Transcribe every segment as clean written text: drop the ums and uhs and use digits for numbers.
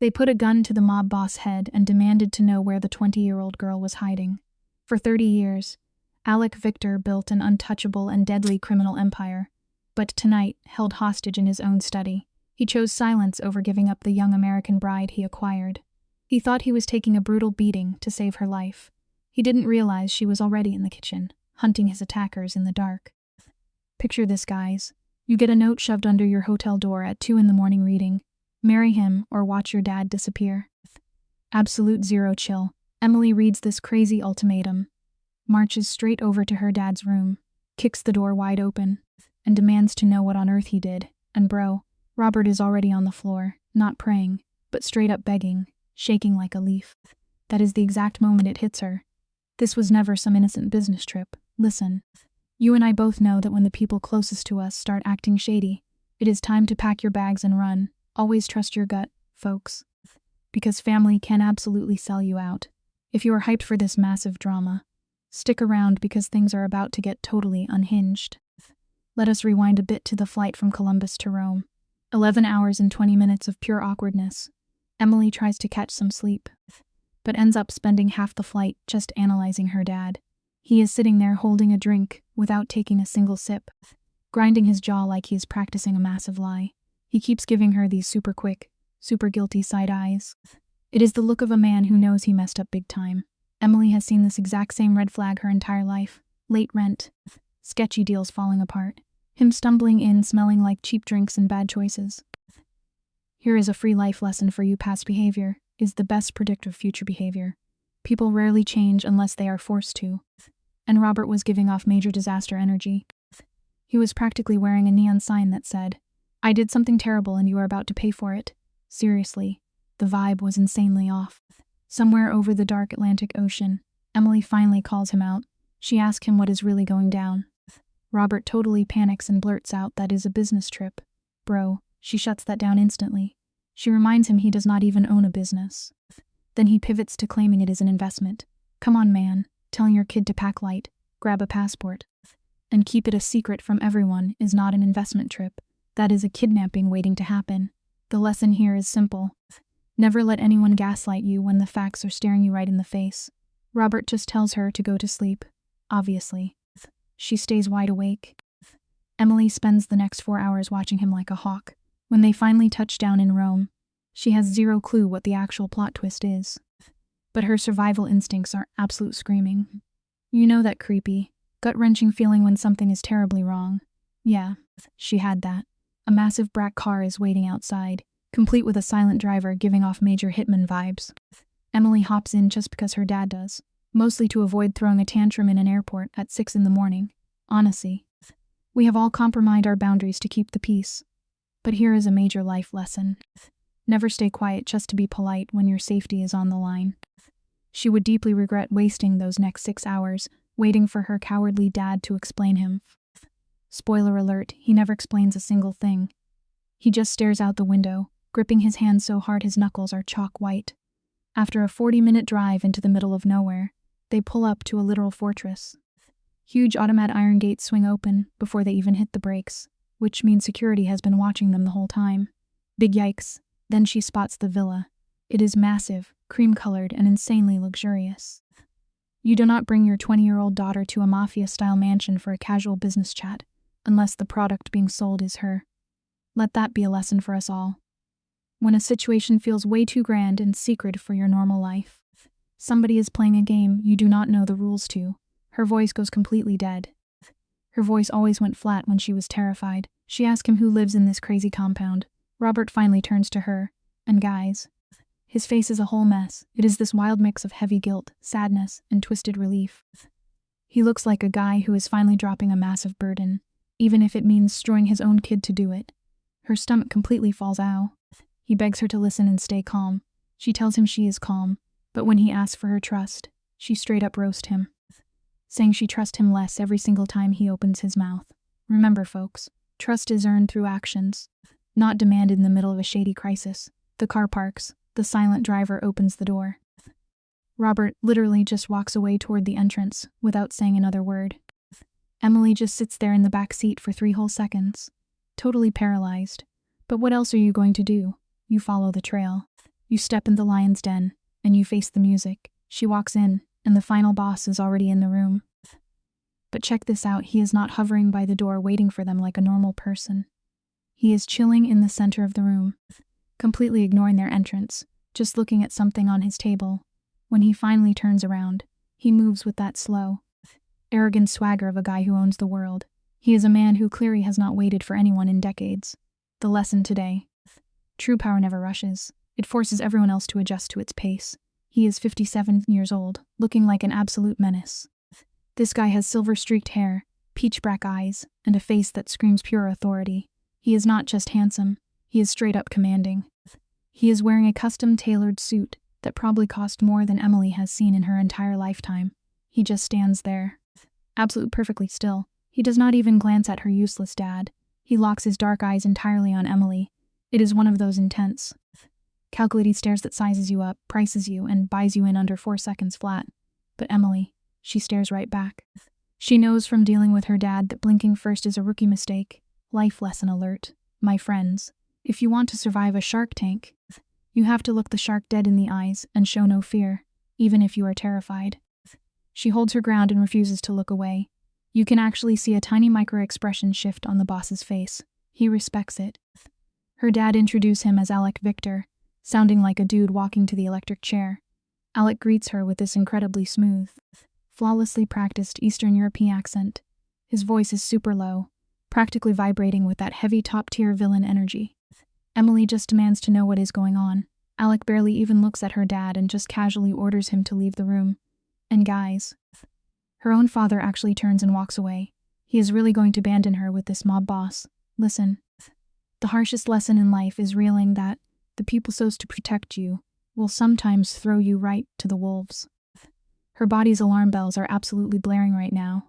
They put a gun to the mob boss' head and demanded to know where the 20-year-old girl was hiding. For 30 years, Alec Victor built an untouchable and deadly criminal empire, but tonight, held hostage in his own study, he chose silence over giving up the young American bride he acquired. He thought he was taking a brutal beating to save her life. He didn't realize she was already in the kitchen, hunting his attackers in the dark. Picture this, guys. You get a note shoved under your hotel door at 2 a.m. reading, "Marry him or watch your dad disappear." Absolute zero chill. Emily reads this crazy ultimatum, marches straight over to her dad's room, kicks the door wide open, and demands to know what on earth he did. And bro, Robert is already on the floor, not praying, but straight up begging, shaking like a leaf. That is the exact moment it hits her. This was never some innocent business trip. Listen, you and I both know that when the people closest to us start acting shady, it is time to pack your bags and run. Always trust your gut, folks. Because family can absolutely sell you out. If you are hyped for this massive drama, stick around because things are about to get totally unhinged. Let us rewind a bit to the flight from Columbus to Rome. 11 hours and 20 minutes of pure awkwardness. Emily tries to catch some sleep, but ends up spending half the flight just analyzing her dad. He is sitting there holding a drink without taking a single sip, grinding his jaw like he is practicing a massive lie. He keeps giving her these super quick, super guilty side eyes. It is the look of a man who knows he messed up big time. Emily has seen this exact same red flag her entire life. Late rent, sketchy deals falling apart, him stumbling in smelling like cheap drinks and bad choices. Here is a free life lesson for you. Past behavior is the best predictor of future behavior. People rarely change unless they are forced to. And Robert was giving off major disaster energy. He was practically wearing a neon sign that said, "I did something terrible and you are about to pay for it." Seriously, the vibe was insanely off. Somewhere over the dark Atlantic Ocean, Emily finally calls him out. She asks him what is really going down. Robert totally panics and blurts out that is a business trip. Bro, she shuts that down instantly. She reminds him he does not even own a business. Then he pivots to claiming it is an investment. Come on, man, telling your kid to pack light, grab a passport, and keep it a secret from everyone is not an investment trip. That is a kidnapping waiting to happen. The lesson here is simple. Never let anyone gaslight you when the facts are staring you right in the face. Robert just tells her to go to sleep. Obviously. She stays wide awake. Emily spends the next 4 hours watching him like a hawk. When they finally touch down in Rome, she has zero clue what the actual plot twist is. But her survival instincts are absolute screaming. You know that creepy, gut-wrenching feeling when something is terribly wrong. Yeah, she had that. A massive black car is waiting outside, complete with a silent driver giving off major hitman vibes. Emily hops in just because her dad does, mostly to avoid throwing a tantrum in an airport at 6 a.m. Honestly, we have all compromised our boundaries to keep the peace. But here is a major life lesson. Never stay quiet just to be polite when your safety is on the line. She would deeply regret wasting those next 6 hours waiting for her cowardly dad to explain him. Spoiler alert, he never explains a single thing. He just stares out the window, gripping his hand so hard his knuckles are chalk white. After a 40-minute drive into the middle of nowhere, they pull up to a literal fortress. Huge automatic iron gates swing open before they even hit the brakes, which means security has been watching them the whole time. Big yikes. Then she spots the villa. It is massive, cream-colored, and insanely luxurious. You do not bring your 20-year-old daughter to a Mafia-style mansion for a casual business chat, unless the product being sold is her. Let that be a lesson for us all. When a situation feels way too grand and secret for your normal life, somebody is playing a game you do not know the rules to. Her voice goes completely dead. Her voice always went flat when she was terrified. She asks him who lives in this crazy compound. Robert finally turns to her, and guys, his face is a whole mess. It is this wild mix of heavy guilt, sadness, and twisted relief. He looks like a guy who is finally dropping a massive burden, even if it means destroying his own kid to do it. Her stomach completely falls out. He begs her to listen and stay calm. She tells him she is calm, but when he asks for her trust, she straight up roasts him, saying she trusts him less every single time he opens his mouth. Remember, folks, trust is earned through actions, not demanded in the middle of a shady crisis. The car parks. The silent driver opens the door. Robert literally just walks away toward the entrance without saying another word. Emily just sits there in the back seat for 3 whole seconds, totally paralyzed. But what else are you going to do? You follow the trail. You step in the lion's den, and you face the music. She walks in, and the final boss is already in the room. But check this out, he is not hovering by the door waiting for them like a normal person. He is chilling in the center of the room, completely ignoring their entrance, just looking at something on his table. When he finally turns around, he moves with that slow, arrogant swagger of a guy who owns the world. He is a man who clearly has not waited for anyone in decades. The lesson today: true power never rushes. It forces everyone else to adjust to its pace. He is 57 years old, looking like an absolute menace. This guy has silver-streaked hair, peach-black eyes, and a face that screams pure authority. He is not just handsome, he is straight-up commanding. He is wearing a custom-tailored suit that probably cost more than Emily has seen in her entire lifetime. He just stands there, absolutely perfectly still. He does not even glance at her useless dad. He locks his dark eyes entirely on Emily. It is one of those intense, calculating stares that sizes you up, prices you, and buys you in under 4 seconds flat. But Emily, she stares right back. She knows from dealing with her dad that blinking first is a rookie mistake. Life lesson alert. My friends, if you want to survive a Shark Tank, you have to look the shark dead in the eyes and show no fear, even if you are terrified. She holds her ground and refuses to look away. You can actually see a tiny micro-expression shift on the boss's face. He respects it. Her dad introduced him as Alec Victor, sounding like a dude walking to the electric chair. Alec greets her with this incredibly smooth, flawlessly practiced Eastern European accent. His voice is super low, practically vibrating with that heavy top-tier villain energy. Emily just demands to know what is going on. Alec barely even looks at her dad and just casually orders him to leave the room. And guys, her own father actually turns and walks away. He is really going to abandon her with this mob boss. Listen, the harshest lesson in life is realizing that the people supposed to protect you will sometimes throw you right to the wolves. Her body's alarm bells are absolutely blaring right now.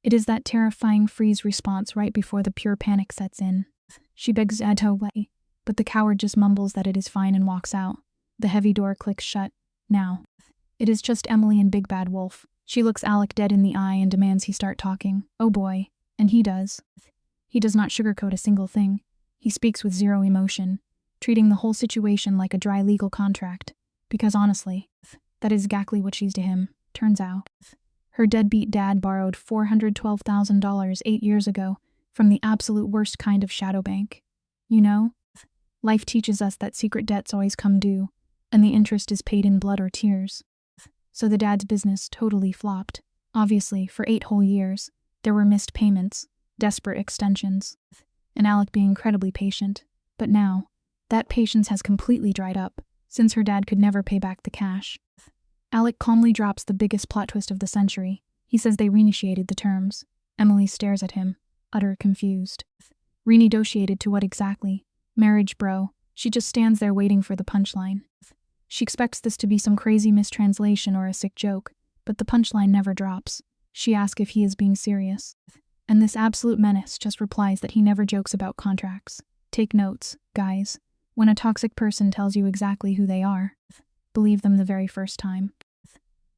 It is that terrifying freeze response right before the pure panic sets in. She begs Ed to away, but the coward just mumbles that it is fine and walks out. The heavy door clicks shut. Now, it is just Emily and Big Bad Wolf. She looks Alec dead in the eye and demands he start talking. Oh boy, and he does. He does not sugarcoat a single thing. He speaks with zero emotion, treating the whole situation like a dry legal contract. Because honestly, that is exactly what she's to him. Turns out, her deadbeat dad borrowed $412,000 8 years ago from the absolute worst kind of shadow bank. You know, life teaches us that secret debts always come due, and the interest is paid in blood or tears. So the dad's business totally flopped. Obviously, for 8 whole years, there were missed payments, desperate extensions, and Alec being incredibly patient. But now, that patience has completely dried up, since her dad could never pay back the cash. Alec calmly drops the biggest plot twist of the century. He says they renegotiated the terms. Emily stares at him, utter confused. Renegotiated to what exactly? Marriage, bro. She just stands there waiting for the punchline. She expects this to be some crazy mistranslation or a sick joke, but the punchline never drops. She asks if he is being serious. And this absolute menace just replies that he never jokes about contracts. Take notes, guys. When a toxic person tells you exactly who they are, believe them the very first time.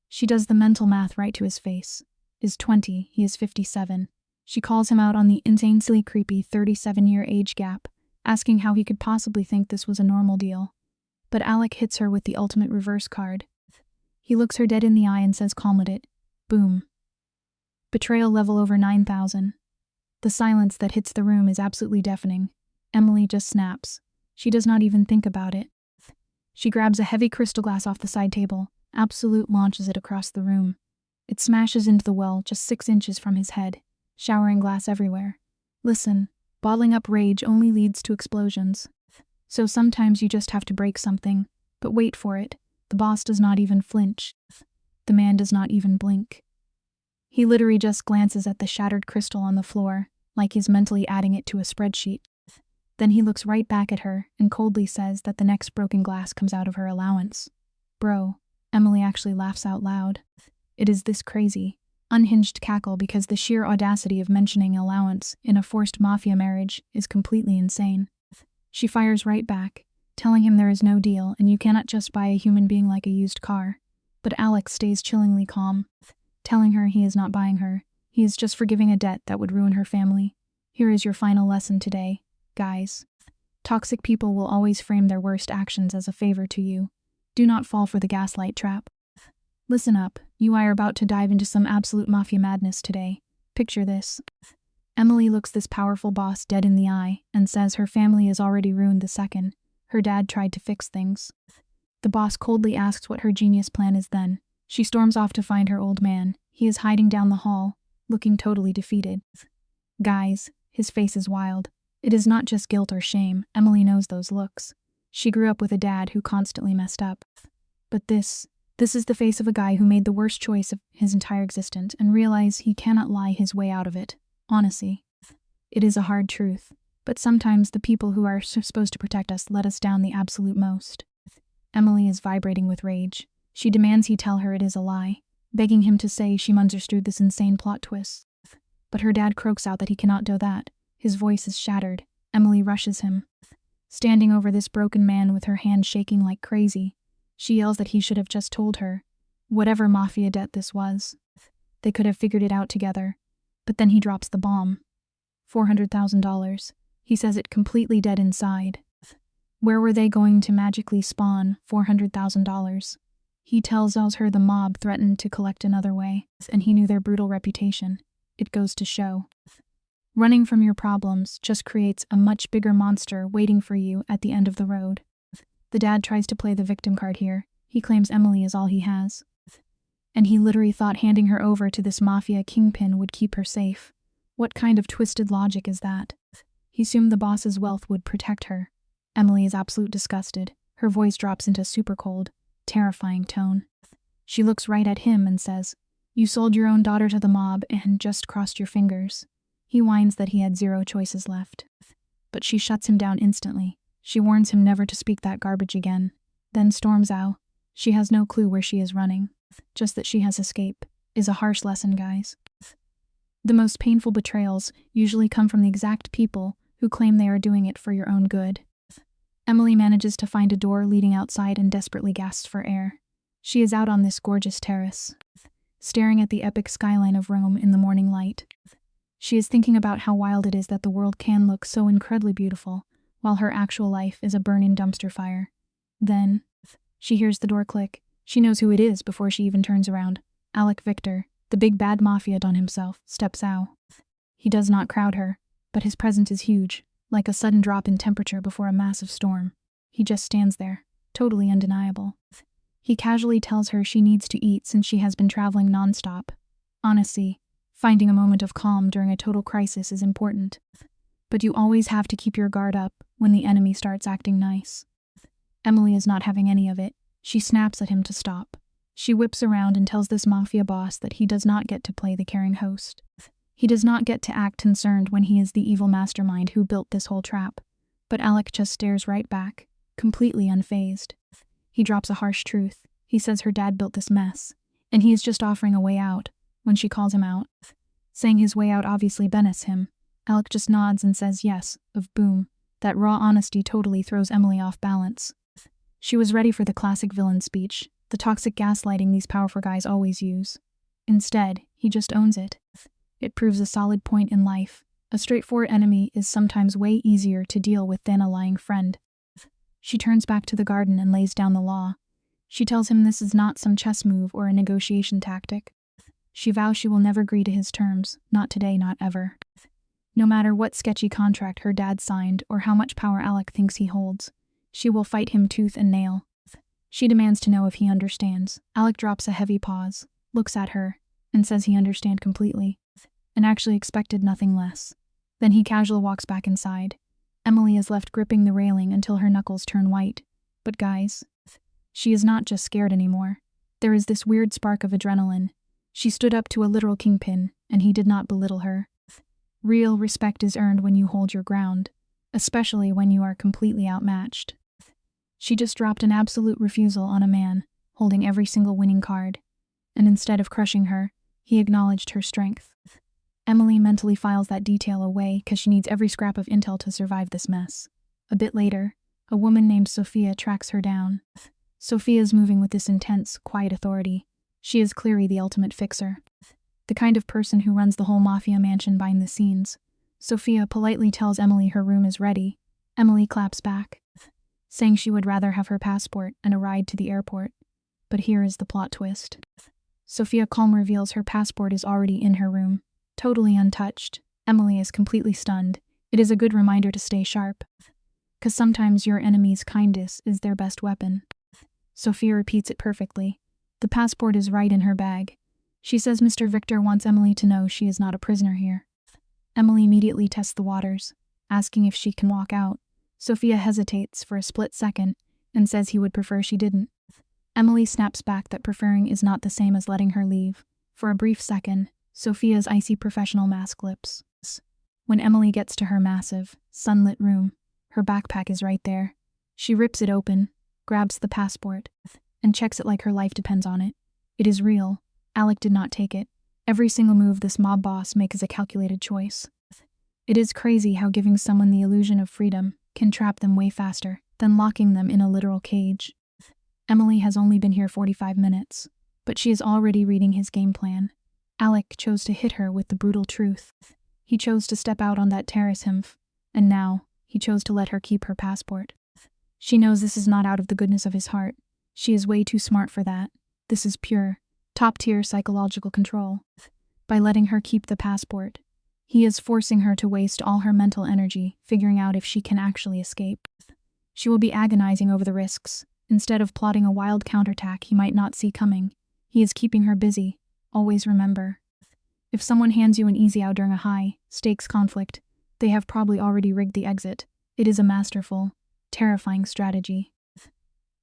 She does the mental math right to his face. Is 20, he is 57. She calls him out on the insanely creepy 37-year age gap, asking how he could possibly think this was a normal deal. But Alec hits her with the ultimate reverse card. He looks her dead in the eye and says calm at it. Boom. Betrayal level over 9,000. The silence that hits the room is absolutely deafening. Emily just snaps. She does not even think about it. She grabs a heavy crystal glass off the side table, absolute launches it across the room. It smashes into the well just 6 inches from his head, showering glass everywhere. Listen, bottling up rage only leads to explosions. So sometimes you just have to break something, but wait for it. The boss does not even flinch. The man does not even blink. He literally just glances at the shattered crystal on the floor, like he's mentally adding it to a spreadsheet. Then he looks right back at her and coldly says that the next broken glass comes out of her allowance. Bro, Emily actually laughs out loud. It is this crazy, unhinged cackle because the sheer audacity of mentioning allowance in a forced mafia marriage is completely insane. She fires right back, telling him there is no deal and you cannot just buy a human being like a used car. But Alex stays chillingly calm, telling her he is not buying her. He is just forgiving a debt that would ruin her family. Here is your final lesson today, guys. Toxic people will always frame their worst actions as a favor to you. Do not fall for the gaslight trap. Listen up, you are about to dive into some absolute mafia madness today. Picture this. Emily looks this powerful boss dead in the eye and says her family is already ruined the second her dad tried to fix things. The boss coldly asks what her genius plan is then. She storms off to find her old man. He is hiding down the hall, looking totally defeated. Guys, his face is wild. It is not just guilt or shame, Emily knows those looks. She grew up with a dad who constantly messed up. But this is the face of a guy who made the worst choice of his entire existence and realized he cannot lie his way out of it. Honestly, it is a hard truth, but sometimes the people who are supposed to protect us let us down the absolute most. Emily is vibrating with rage. She demands he tell her it is a lie, begging him to say she understood this insane plot twist. But her dad croaks out that he cannot do that. His voice is shattered. Emily rushes him. Standing over this broken man with her hand shaking like crazy, she yells that he should have just told her. Whatever mafia debt this was, they could have figured it out together. But then he drops the bomb. $400,000. He says it completely dead inside. Where were they going to magically spawn $400,000? He tells her the mob threatened to collect another way, and he knew their brutal reputation. It goes to show. Running from your problems just creates a much bigger monster waiting for you at the end of the road. The dad tries to play the victim card here. He claims Emily is all he has. And he literally thought handing her over to this mafia kingpin would keep her safe. What kind of twisted logic is that? He assumed the boss's wealth would protect her. Emily is absolutely disgusted. Her voice drops into a super cold, terrifying tone. She looks right at him and says, "You sold your own daughter to the mob and just crossed your fingers." He whines that he had zero choices left. But she shuts him down instantly. She warns him never to speak that garbage again, then storms out. She has no clue where she is running. Just that she has escaped is a harsh lesson, guys. The most painful betrayals usually come from the exact people who claim they are doing it for your own good. Emily manages to find a door leading outside and desperately gasps for air. She is out on this gorgeous terrace, staring at the epic skyline of Rome in the morning light. She is thinking about how wild it is that the world can look so incredibly beautiful, while her actual life is a burning dumpster fire. Then, she hears the door click. She knows who it is before she even turns around. Alec Victor, the big bad mafia don himself, steps out. He does not crowd her, but his presence is huge, like a sudden drop in temperature before a massive storm. He just stands there, totally undeniable. He casually tells her she needs to eat since she has been traveling nonstop. Honestly, finding a moment of calm during a total crisis is important. But you always have to keep your guard up when the enemy starts acting nice. Emily is not having any of it. She snaps at him to stop. She whips around and tells this mafia boss that he does not get to play the caring host. He does not get to act concerned when he is the evil mastermind who built this whole trap. But Alec just stares right back, completely unfazed. He drops a harsh truth. He says her dad built this mess, and he is just offering a way out when she calls him out. Saying his way out obviously benefits him. Alec just nods and says yes, of boom. That raw honesty totally throws Emily off balance. She was ready for the classic villain speech, the toxic gaslighting these powerful guys always use. Instead, he just owns it. It proves a solid point in life. A straightforward enemy is sometimes way easier to deal with than a lying friend. She turns back to the garden and lays down the law. She tells him this is not some chess move or a negotiation tactic. She vows she will never agree to his terms, not today, not ever. No matter what sketchy contract her dad signed or how much power Alec thinks he holds, she will fight him tooth and nail. She demands to know if he understands. Alec drops a heavy pause, looks at her, and says he understands completely, and actually expected nothing less. Then he casually walks back inside. Emily is left gripping the railing until her knuckles turn white. But guys, she is not just scared anymore. There is this weird spark of adrenaline. She stood up to a literal kingpin, and he did not belittle her. Real respect is earned when you hold your ground, especially when you are completely outmatched. She just dropped an absolute refusal on a man, holding every single winning card, and instead of crushing her, he acknowledged her strength. Emily mentally files that detail away because she needs every scrap of intel to survive this mess. A bit later, a woman named Sophia tracks her down. Sophia is moving with this intense, quiet authority. She is clearly the ultimate fixer. The kind of person who runs the whole mafia mansion behind the scenes. Sophia politely tells Emily her room is ready. Emily claps back, saying she would rather have her passport and a ride to the airport. But here is the plot twist. Sophia calm reveals her passport is already in her room, totally untouched. Emily is completely stunned. It is a good reminder to stay sharp, 'cause sometimes your enemy's kindness is their best weapon. Sophia repeats it perfectly. The passport is right in her bag. She says Mr. Victor wants Emily to know she is not a prisoner here. Emily immediately tests the waters, asking if she can walk out. Sophia hesitates for a split second and says he would prefer she didn't. Emily snaps back that preferring is not the same as letting her leave. For a brief second, Sophia's icy professional mask lips. When Emily gets to her massive, sunlit room, her backpack is right there. She rips it open, grabs the passport, and checks it like her life depends on it. It is real. Alec did not take it. Every single move this mob boss makes is a calculated choice. It is crazy how giving someone the illusion of freedom can trap them way faster than locking them in a literal cage. Emily has only been here 45 minutes, but she is already reading his game plan. Alec chose to hit her with the brutal truth. He chose to step out on that terrace and now, he chose to let her keep her passport. She knows this is not out of the goodness of his heart. She is way too smart for that. This is pure, top-tier psychological control. By letting her keep the passport, he is forcing her to waste all her mental energy figuring out if she can actually escape. She will be agonizing over the risks, instead of plotting a wild counterattack he might not see coming. He is keeping her busy. Always remember, if someone hands you an easy out during a high-stakes conflict, they have probably already rigged the exit. It is a masterful, terrifying strategy.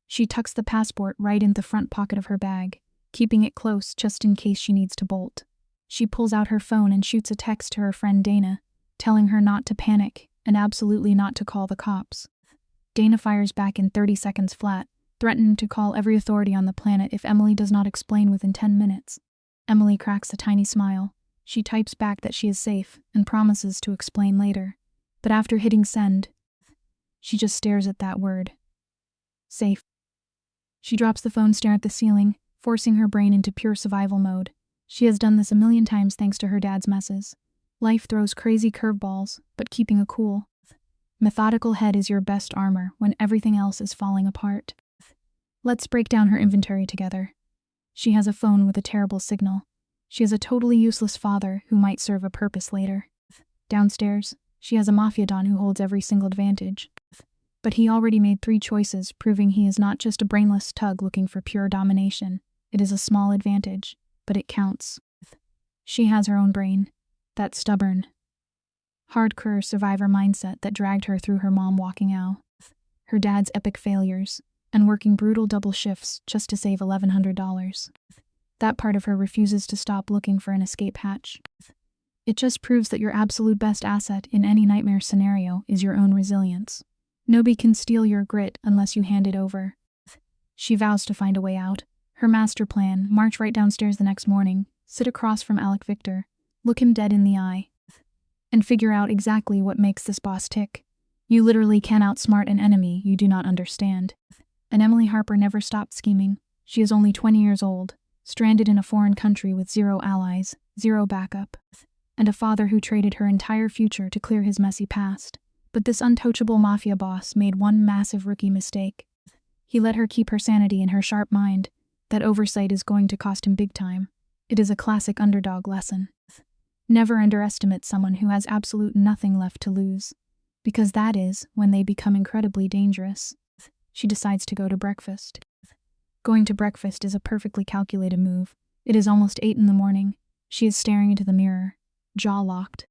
She tucks the passport right in the front pocket of her bag, keeping it close just in case she needs to bolt. She pulls out her phone and shoots a text to her friend Dana, telling her not to panic and absolutely not to call the cops. Dana fires back in 30 seconds flat, threatening to call every authority on the planet if Emily does not explain within 10 minutes. Emily cracks a tiny smile. She types back that she is safe and promises to explain later. But after hitting send, she just stares at that word. Safe. She drops the phone, staring at the ceiling, forcing her brain into pure survival mode. She has done this a million times thanks to her dad's messes. Life throws crazy curveballs, but keeping a cool, methodical head is your best armor when everything else is falling apart. Let's break down her inventory together. She has a phone with a terrible signal. She has a totally useless father who might serve a purpose later. Downstairs, she has a Mafia don who holds every single advantage. But he already made 3 choices, proving he is not just a brainless tug looking for pure domination. It is a small advantage, but it counts. She has her own brain. That stubborn, hardcore survivor mindset that dragged her through her mom walking out, her dad's epic failures, and working brutal double shifts just to save $1,100. That part of her refuses to stop looking for an escape hatch. It just proves that your absolute best asset in any nightmare scenario is your own resilience. Nobody can steal your grit unless you hand it over. She vows to find a way out. Her master plan: march right downstairs the next morning, sit across from Alec Victor, look him dead in the eye, and figure out exactly what makes this boss tick. You literally can outsmart an enemy you do not understand. And Emily Harper never stopped scheming. She is only 20 years old, stranded in a foreign country with 0 allies, 0 backup, and a father who traded her entire future to clear his messy past. But this untouchable mafia boss made one massive rookie mistake. He let her keep her sanity in her sharp mind. That oversight is going to cost him big time. It is a classic underdog lesson. Never underestimate someone who has absolute nothing left to lose, because that is when they become incredibly dangerous. She decides to go to breakfast. Going to breakfast is a perfectly calculated move. It is almost 8 in the morning. She is staring into the mirror, jaw locked,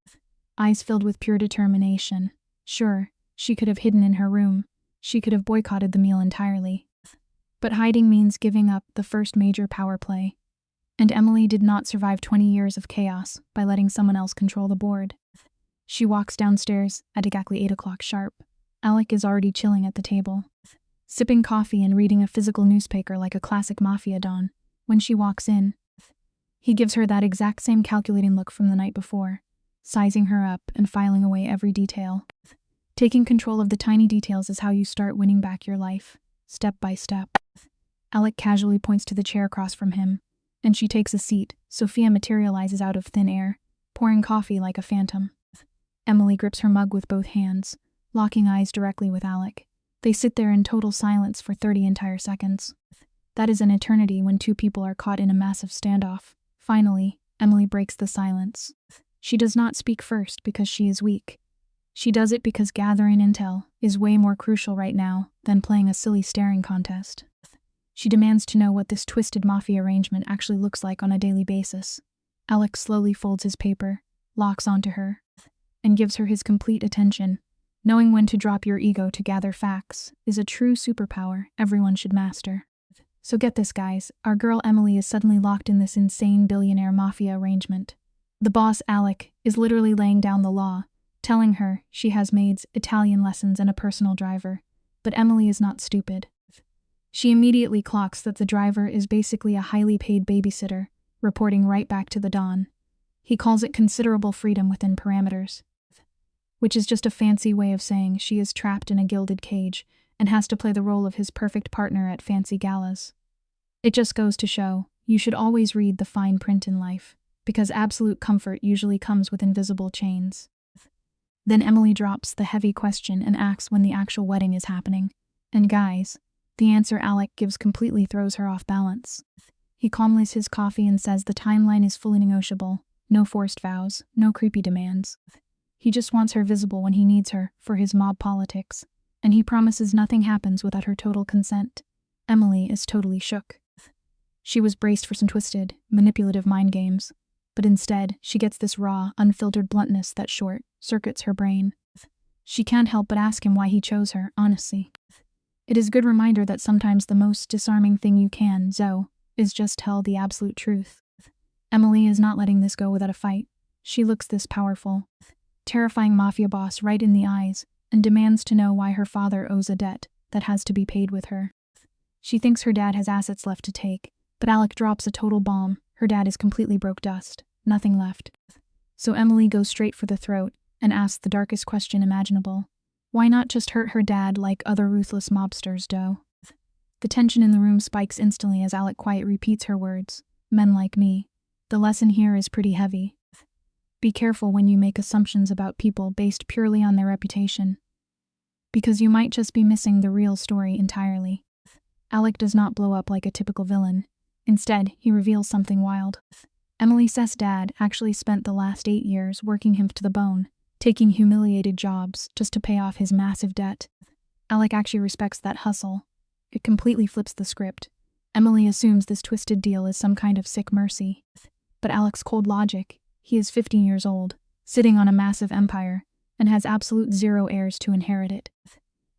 eyes filled with pure determination. Sure, she could have hidden in her room. She could have boycotted the meal entirely. But hiding means giving up the first major power play. And Emily did not survive 20 years of chaos by letting someone else control the board. She walks downstairs at exactly 8 o'clock sharp. Alec is already chilling at the table, sipping coffee and reading a physical newspaper like a classic Mafia don. When she walks in, he gives her that exact same calculating look from the night before, sizing her up and filing away every detail. Taking control of the tiny details is how you start winning back your life, step by step. Alec casually points to the chair across from him, and she takes a seat. Sophia materializes out of thin air, pouring coffee like a phantom. Emily grips her mug with both hands, locking eyes directly with Alec. They sit there in total silence for 30 entire seconds. That is an eternity when two people are caught in a massive standoff. Finally, Emily breaks the silence. She does not speak first because she is weak. She does it because gathering intel is way more crucial right now than playing a silly staring contest. She demands to know what this twisted mafia arrangement actually looks like on a daily basis. Alec slowly folds his paper, locks onto her, and gives her his complete attention. Knowing when to drop your ego to gather facts is a true superpower everyone should master. So get this, guys, our girl Emily is suddenly locked in this insane billionaire mafia arrangement. The boss, Alec, is literally laying down the law, telling her she has maids, Italian lessons, and a personal driver. But Emily is not stupid. She immediately clocks that the driver is basically a highly paid babysitter, reporting right back to the Don. He calls it considerable freedom within parameters, which is just a fancy way of saying she is trapped in a gilded cage and has to play the role of his perfect partner at fancy galas. It just goes to show, you should always read the fine print in life, because absolute comfort usually comes with invisible chains. Then Emily drops the heavy question and asks when the actual wedding is happening. And guys, the answer Alec gives completely throws her off balance. He calmly sips his coffee and says the timeline is fully negotiable, no forced vows, no creepy demands. He just wants her visible when he needs her for his mob politics, and he promises nothing happens without her total consent. Emily is totally shook. She was braced for some twisted, manipulative mind games, but instead she gets this raw, unfiltered bluntness that short-circuits her brain. She can't help but ask him why he chose her, honestly. It is a good reminder that sometimes the most disarming thing you can do is just tell the absolute truth. Emily is not letting this go without a fight. She looks this powerful, terrifying mafia boss right in the eyes and demands to know why her father owes a debt that has to be paid with her. She thinks her dad has assets left to take, but Alec drops a total bomb. Her dad is completely broke dust, nothing left. So Emily goes straight for the throat and asks the darkest question imaginable. Why not just hurt her dad like other ruthless mobsters do? The tension in the room spikes instantly as Alec quietly repeats her words. Men like me. The lesson here is pretty heavy. Be careful when you make assumptions about people based purely on their reputation, because you might just be missing the real story entirely. Alec does not blow up like a typical villain. Instead, he reveals something wild. Emily says dad actually spent the last 8 years working him to the bone, taking humiliated jobs just to pay off his massive debt. Alec actually respects that hustle. It completely flips the script. Emily assumes this twisted deal is some kind of sick mercy. But Alec's cold logic, he is 15 years old, sitting on a massive empire, and has absolute zero heirs to inherit it.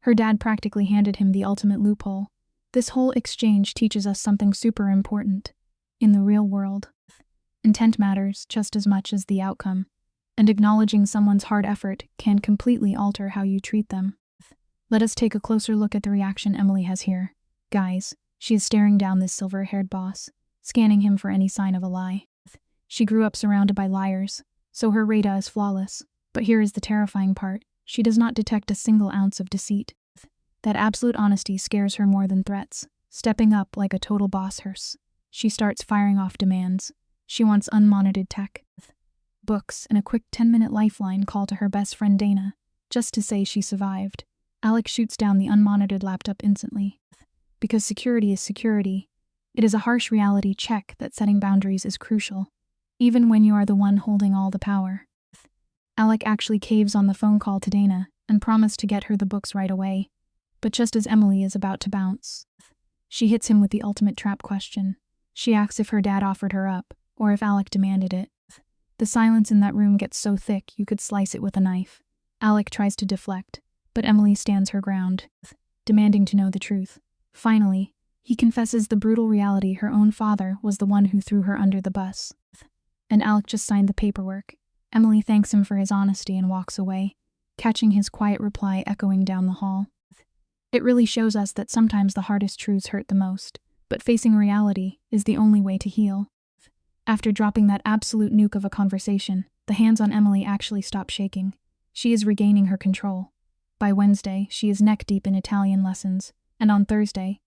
Her dad practically handed him the ultimate loophole. This whole exchange teaches us something super important. In the real world, intent matters just as much as the outcome, and acknowledging someone's hard effort can completely alter how you treat them. Let us take a closer look at the reaction Emily has here. Guys, she is staring down this silver-haired boss, scanning him for any sign of a lie. She grew up surrounded by liars, so her radar is flawless. But here is the terrifying part. She does not detect a single ounce of deceit. That absolute honesty scares her more than threats. Stepping up like a total boss hearse, she starts firing off demands. She wants unmonitored tech, books, and a quick 10-minute lifeline call to her best friend Dana, just to say she survived. Alec shoots down the unmonitored laptop instantly. Because security is security, it is a harsh reality check that setting boundaries is crucial, even when you are the one holding all the power. Alec actually caves on the phone call to Dana and promised to get her the books right away. But just as Emily is about to bounce, she hits him with the ultimate trap question. She asks if her dad offered her up, or if Alec demanded it. The silence in that room gets so thick you could slice it with a knife. Alec tries to deflect, but Emily stands her ground, demanding to know the truth. Finally, he confesses the brutal reality: her own father was the one who threw her under the bus. And Alec just signed the paperwork. Emily thanks him for his honesty and walks away, catching his quiet reply echoing down the hall. It really shows us that sometimes the hardest truths hurt the most, but facing reality is the only way to heal. After dropping that absolute nuke of a conversation, the hands on Emily actually stop shaking. She is regaining her control. By Wednesday, she is neck-deep in Italian lessons, and on Thursday,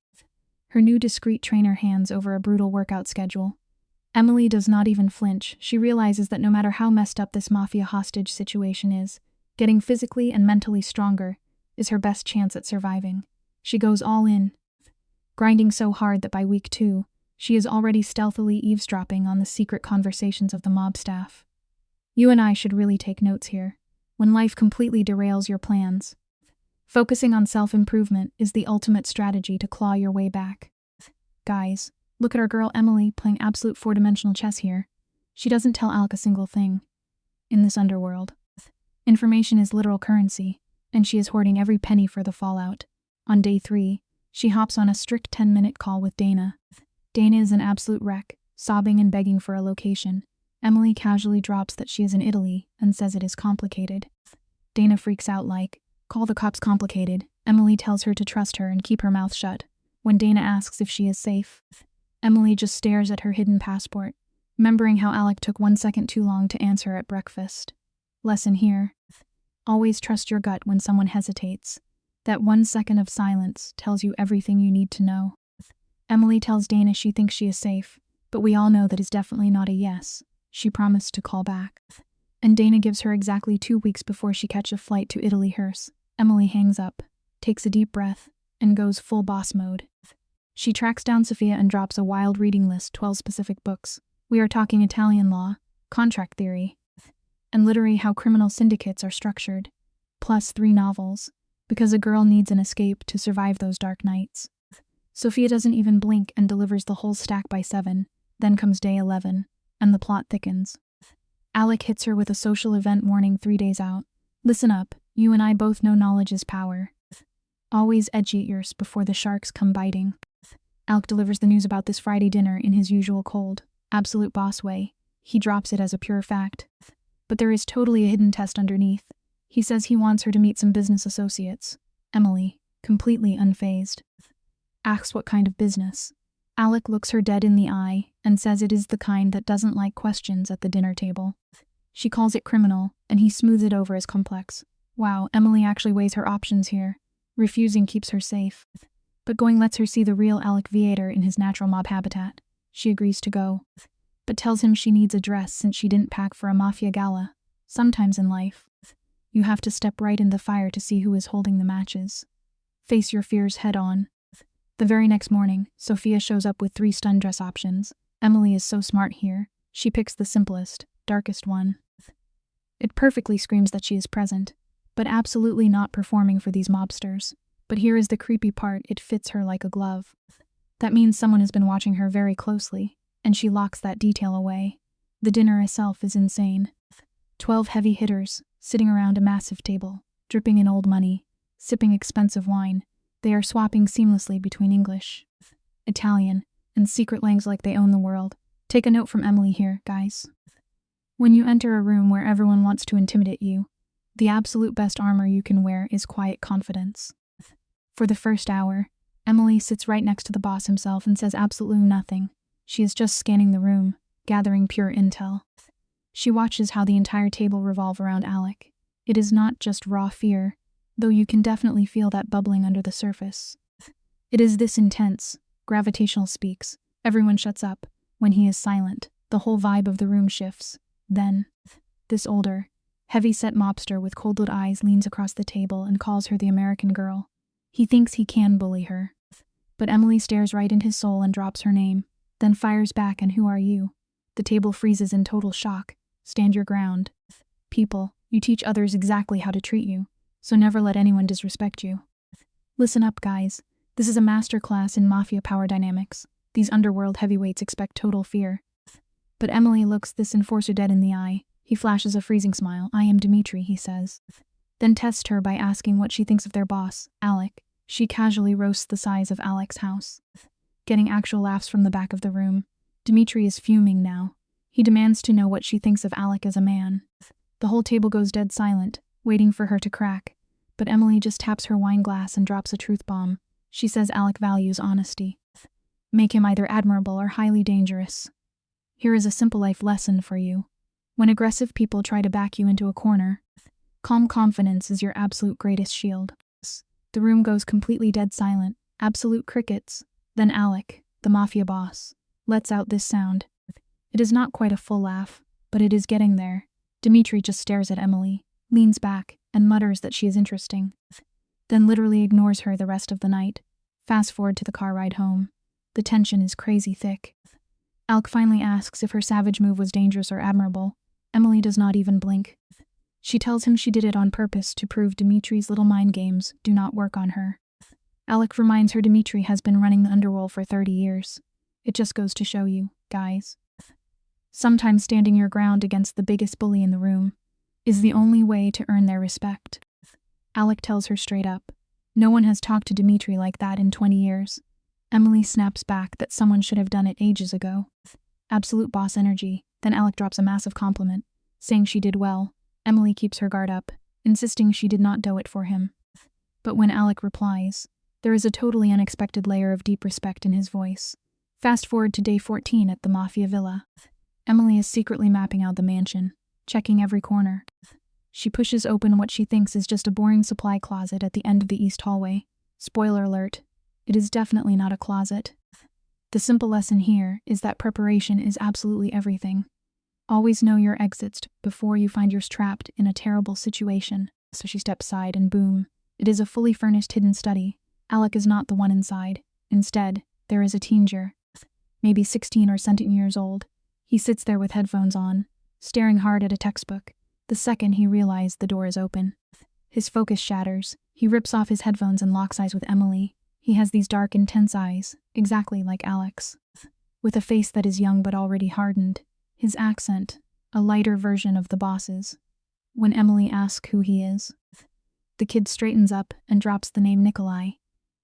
her new discreet trainer hands over a brutal workout schedule. Emily does not even flinch. She realizes that no matter how messed up this mafia hostage situation is, Getting physically and mentally stronger is her best chance at surviving. She goes all in, grinding so hard that by week 2, she is already stealthily eavesdropping on the secret conversations of the mob staff. You and I should really take notes here. When life completely derails your plans, focusing on self-improvement is the ultimate strategy to claw your way back. Guys, look at our girl Emily playing absolute 4-dimensional chess here. She doesn't tell Alec a single thing. In this underworld, information is literal currency, and she is hoarding every penny for the fallout. On day 3, she hops on a strict 10-minute call with Dana. Dana is an absolute wreck, sobbing and begging for a location. Emily casually drops that she is in Italy and says it is complicated. Dana freaks out like, "Call the cops complicated." Emily tells her to trust her and keep her mouth shut. When Dana asks if she is safe, Emily just stares at her hidden passport, remembering how Alec took 1 second too long to answer at breakfast. Lesson here: always trust your gut when someone hesitates. That 1 second of silence tells you everything you need to know. Emily tells Dana she thinks she is safe, but we all know that is definitely not a yes. She promised to call back. And Dana gives her exactly 2 weeks before she catches a flight to Italy hers. Emily hangs up, takes a deep breath, and goes full boss mode. She tracks down Sophia and drops a wild reading list, 12 specific books. We are talking Italian law, contract theory, and literally how criminal syndicates are structured, plus 3 novels, because a girl needs an escape to survive those dark nights. Sophia doesn't even blink and delivers the whole stack by 7, then comes day 11, and the plot thickens. Alec hits her with a social event warning 3 days out. Listen up, you and I both know knowledge is power. Always edge ears before the sharks come biting. Alec delivers the news about this Friday dinner in his usual cold, absolute boss way. He drops it as a pure fact. But there is totally a hidden test underneath. He says he wants her to meet some business associates. Emily, completely unfazed, asks what kind of business. Alec looks her dead in the eye and says it is the kind that doesn't like questions at the dinner table. She calls it criminal, and he smooths it over as complex. Wow, Emily actually weighs her options here. Refusing keeps her safe, but going lets her see the real Alec Viator in his natural mob habitat. She agrees to go, but tells him she needs a dress since she didn't pack for a Mafia gala. Sometimes in life, you have to step right in the fire to see who is holding the matches. Face your fears head on. The very next morning, Sophia shows up with 3 stun dress options. Emily is so smart here. She picks the simplest, darkest one. It perfectly screams that she is present, but absolutely not performing for these mobsters. But here is the creepy part: it fits her like a glove. That means someone has been watching her very closely, and she locks that detail away. The dinner itself is insane. 12 heavy hitters, sitting around a massive table, dripping in old money, sipping expensive wine. They are swapping seamlessly between English, Italian, and secret language like they own the world. Take a note from Emily here, guys. When you enter a room where everyone wants to intimidate you, the absolute best armor you can wear is quiet confidence. For the first hour, Emily sits right next to the boss himself and says absolutely nothing. She is just scanning the room, gathering pure intel. She watches how the entire table revolve around Alec. It is not just raw fear, though you can definitely feel that bubbling under the surface. It is this intense, gravitational speaks. Everyone shuts up. When he is silent, the whole vibe of the room shifts. Then, this older, heavy-set mobster with cold-lit eyes leans across the table and calls her the American girl. He thinks he can bully her, but Emily stares right in his soul and drops her name, then fires back, "And who are you?" The table freezes in total shock. Stand your ground. People, you teach others exactly how to treat you, so never let anyone disrespect you. Listen up, guys. This is a masterclass in Mafia power dynamics. These underworld heavyweights expect total fear. But Emily looks this enforcer dead in the eye. He flashes a freezing smile. "I am Dimitri," he says. Then tests her by asking what she thinks of their boss, Alec. She casually roasts the size of Alec's house, getting actual laughs from the back of the room. Dimitri is fuming now. He demands to know what she thinks of Alec as a man. The whole table goes dead silent, waiting for her to crack. But Emily just taps her wine glass and drops a truth bomb. She says Alec values honesty. Make him either admirable or highly dangerous. Here is a simple life lesson for you. When aggressive people try to back you into a corner, calm confidence is your absolute greatest shield. The room goes completely dead silent, absolute crickets. Then Alec, the Mafia boss, lets out this sound. It is not quite a full laugh, but it is getting there. Dimitri just stares at Emily, leans back, and mutters that she is interesting, then literally ignores her the rest of the night. Fast forward to the car ride home. The tension is crazy thick. Alec finally asks if her savage move was dangerous or admirable. Emily does not even blink. She tells him she did it on purpose to prove Dimitri's little mind games do not work on her. Alec reminds her Dimitri has been running the Underworld for 30 years. It just goes to show you, guys. Sometimes standing your ground against the biggest bully in the room is the only way to earn their respect. Alec tells her straight up. No one has talked to Dimitri like that in 20 years. Emily snaps back that someone should have done it ages ago. Absolute boss energy. Then Alec drops a massive compliment, saying she did well. Emily keeps her guard up, insisting she did not do it for him. But when Alec replies, there is a totally unexpected layer of deep respect in his voice. Fast forward to day 14 at the Mafia villa. Emily is secretly mapping out the mansion, checking every corner. She pushes open what she thinks is just a boring supply closet at the end of the east hallway. Spoiler alert, it is definitely not a closet. The simple lesson here is that preparation is absolutely everything. Always know your exits before you find yourself trapped in a terrible situation. So she steps aside and boom, it is a fully furnished hidden study. Alec is not the one inside. Instead, there is a teenager, maybe 16 or 17 years old. He sits there with headphones on, staring hard at a textbook. The second he realizes the door is open, his focus shatters. He rips off his headphones and locks eyes with Emily. He has these dark, intense eyes, exactly like Alec's, with a face that is young but already hardened. His accent, a lighter version of the boss's. When Emily asks who he is, the kid straightens up and drops the name Nikolai.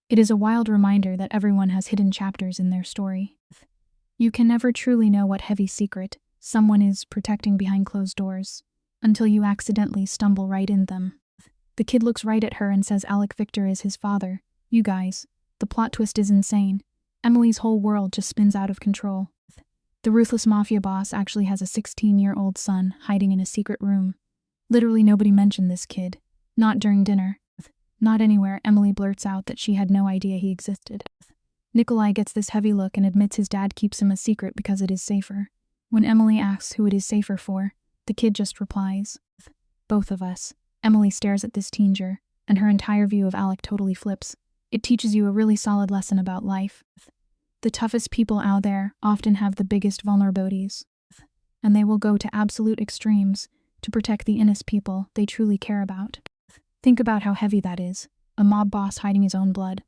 It is a wild reminder that everyone has hidden chapters in their story. You can never truly know what heavy secret someone is protecting behind closed doors until you accidentally stumble right in them. The kid looks right at her and says Alec Victor is his father. You guys, the plot twist is insane. Emily's whole world just spins out of control. The ruthless mafia boss actually has a 16-year-old son hiding in a secret room. Literally nobody mentioned this kid. Not during dinner. Not anywhere. Emily blurts out that she had no idea he existed. Nikolai gets this heavy look and admits his dad keeps him a secret because it is safer. When Emily asks who it is safer for, the kid just replies, both of us. Emily stares at this teenager, and her entire view of Alec totally flips. It teaches you a really solid lesson about life. The toughest people out there often have the biggest vulnerabilities, and they will go to absolute extremes to protect the innocent people they truly care about. Think about how heavy that is. A mob boss hiding his own blood,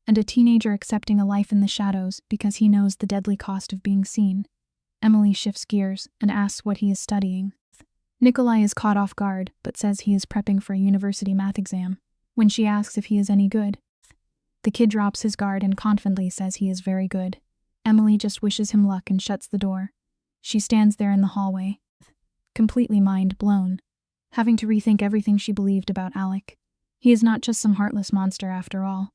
and a teenager accepting a life in the shadows because he knows the deadly cost of being seen. Emily shifts gears and asks what he is studying. Nikolai is caught off guard, but says he is prepping for a university math exam. When she asks if he is any good, the kid drops his guard and confidently says he is very good. Emily just wishes him luck and shuts the door. She stands there in the hallway, completely mind blown, having to rethink everything she believed about Alec. He is not just some heartless monster after all.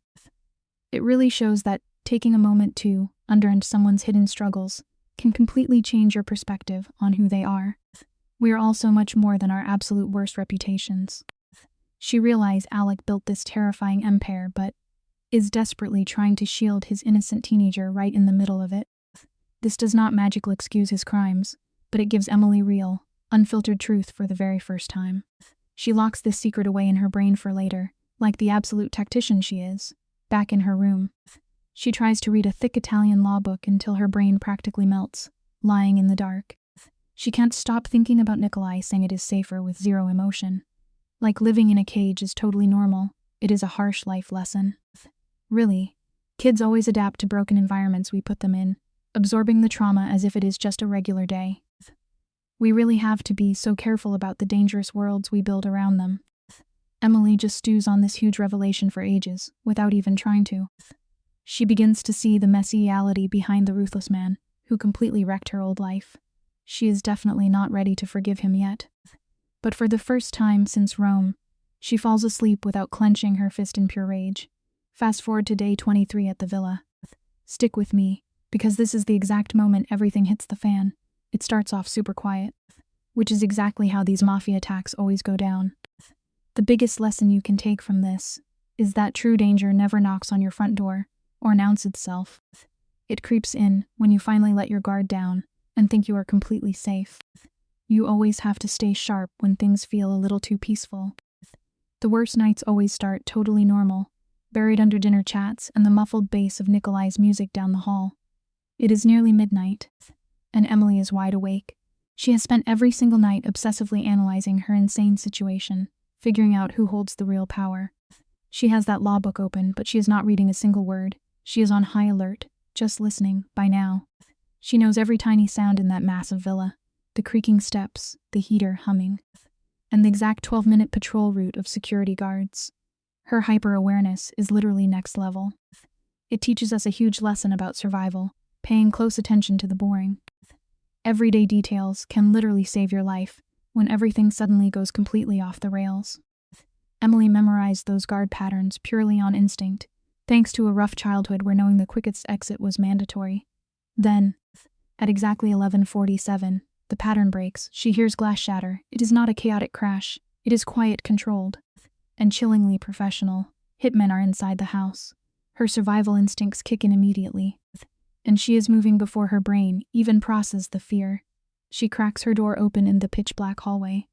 It really shows that taking a moment to understand someone's hidden struggles can completely change your perspective on who they are. We are all so much more than our absolute worst reputations. She realized Alec built this terrifying empire, but is desperately trying to shield his innocent teenager right in the middle of it. This does not magically excuse his crimes, but it gives Emily real, unfiltered truth for the very first time. She locks this secret away in her brain for later, like the absolute tactician she is. Back in her room, she tries to read a thick Italian law book until her brain practically melts, lying in the dark. She can't stop thinking about Nikolai saying it is safer with zero emotion. Like living in a cage is totally normal, it is a harsh life lesson. Really, kids always adapt to broken environments we put them in, absorbing the trauma as if it is just a regular day. We really have to be so careful about the dangerous worlds we build around them. Emily just stews on this huge revelation for ages, without even trying to. She begins to see the messy reality behind the ruthless man, who completely wrecked her old life. She is definitely not ready to forgive him yet. But for the first time since Rome, she falls asleep without clenching her fist in pure rage. Fast forward to day 23 at the villa. Stick with me, because this is the exact moment everything hits the fan. It starts off super quiet, which is exactly how these mafia attacks always go down. The biggest lesson you can take from this is that true danger never knocks on your front door or announces itself. It creeps in when you finally let your guard down and think you are completely safe. You always have to stay sharp when things feel a little too peaceful. The worst nights always start totally normal, buried under dinner chats and the muffled bass of Nikolai's music down the hall. It is nearly midnight, and Emily is wide awake. She has spent every single night obsessively analyzing her insane situation, figuring out who holds the real power. She has that law book open, but she is not reading a single word. She is on high alert, just listening, by now. She knows every tiny sound in that massive villa. The creaking steps, the heater humming, and the exact 12-minute patrol route of security guards. Her hyper-awareness is literally next level. It teaches us a huge lesson about survival, paying close attention to the boring. Everyday details can literally save your life when everything suddenly goes completely off the rails. Emily memorized those guard patterns purely on instinct, thanks to a rough childhood where knowing the quickest exit was mandatory. Then, at exactly 11:47, the pattern breaks. She hears glass shatter. It is not a chaotic crash. It is quiet, controlled, and chillingly professional. Hitmen are inside the house. Her survival instincts kick in immediately, and she is moving before her brain even processes the fear. She cracks her door open in the pitch-black hallway,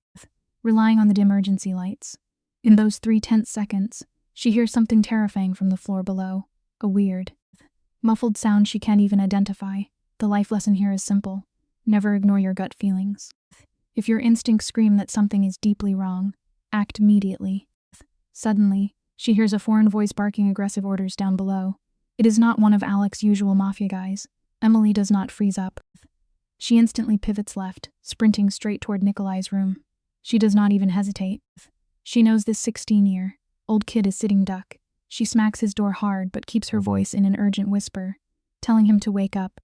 relying on the emergency lights. In those 3 tense seconds, she hears something terrifying from the floor below. A weird, muffled sound she can't even identify. The life lesson here is simple. Never ignore your gut feelings. If your instincts scream that something is deeply wrong, act immediately. Suddenly, she hears a foreign voice barking aggressive orders down below. It is not one of Alec's usual Mafia guys. Emily does not freeze up. She instantly pivots left, sprinting straight toward Nikolai's room. She does not even hesitate. She knows this 16-year-old kid is sitting duck. She smacks his door hard but keeps her voice in an urgent whisper, telling him to wake up.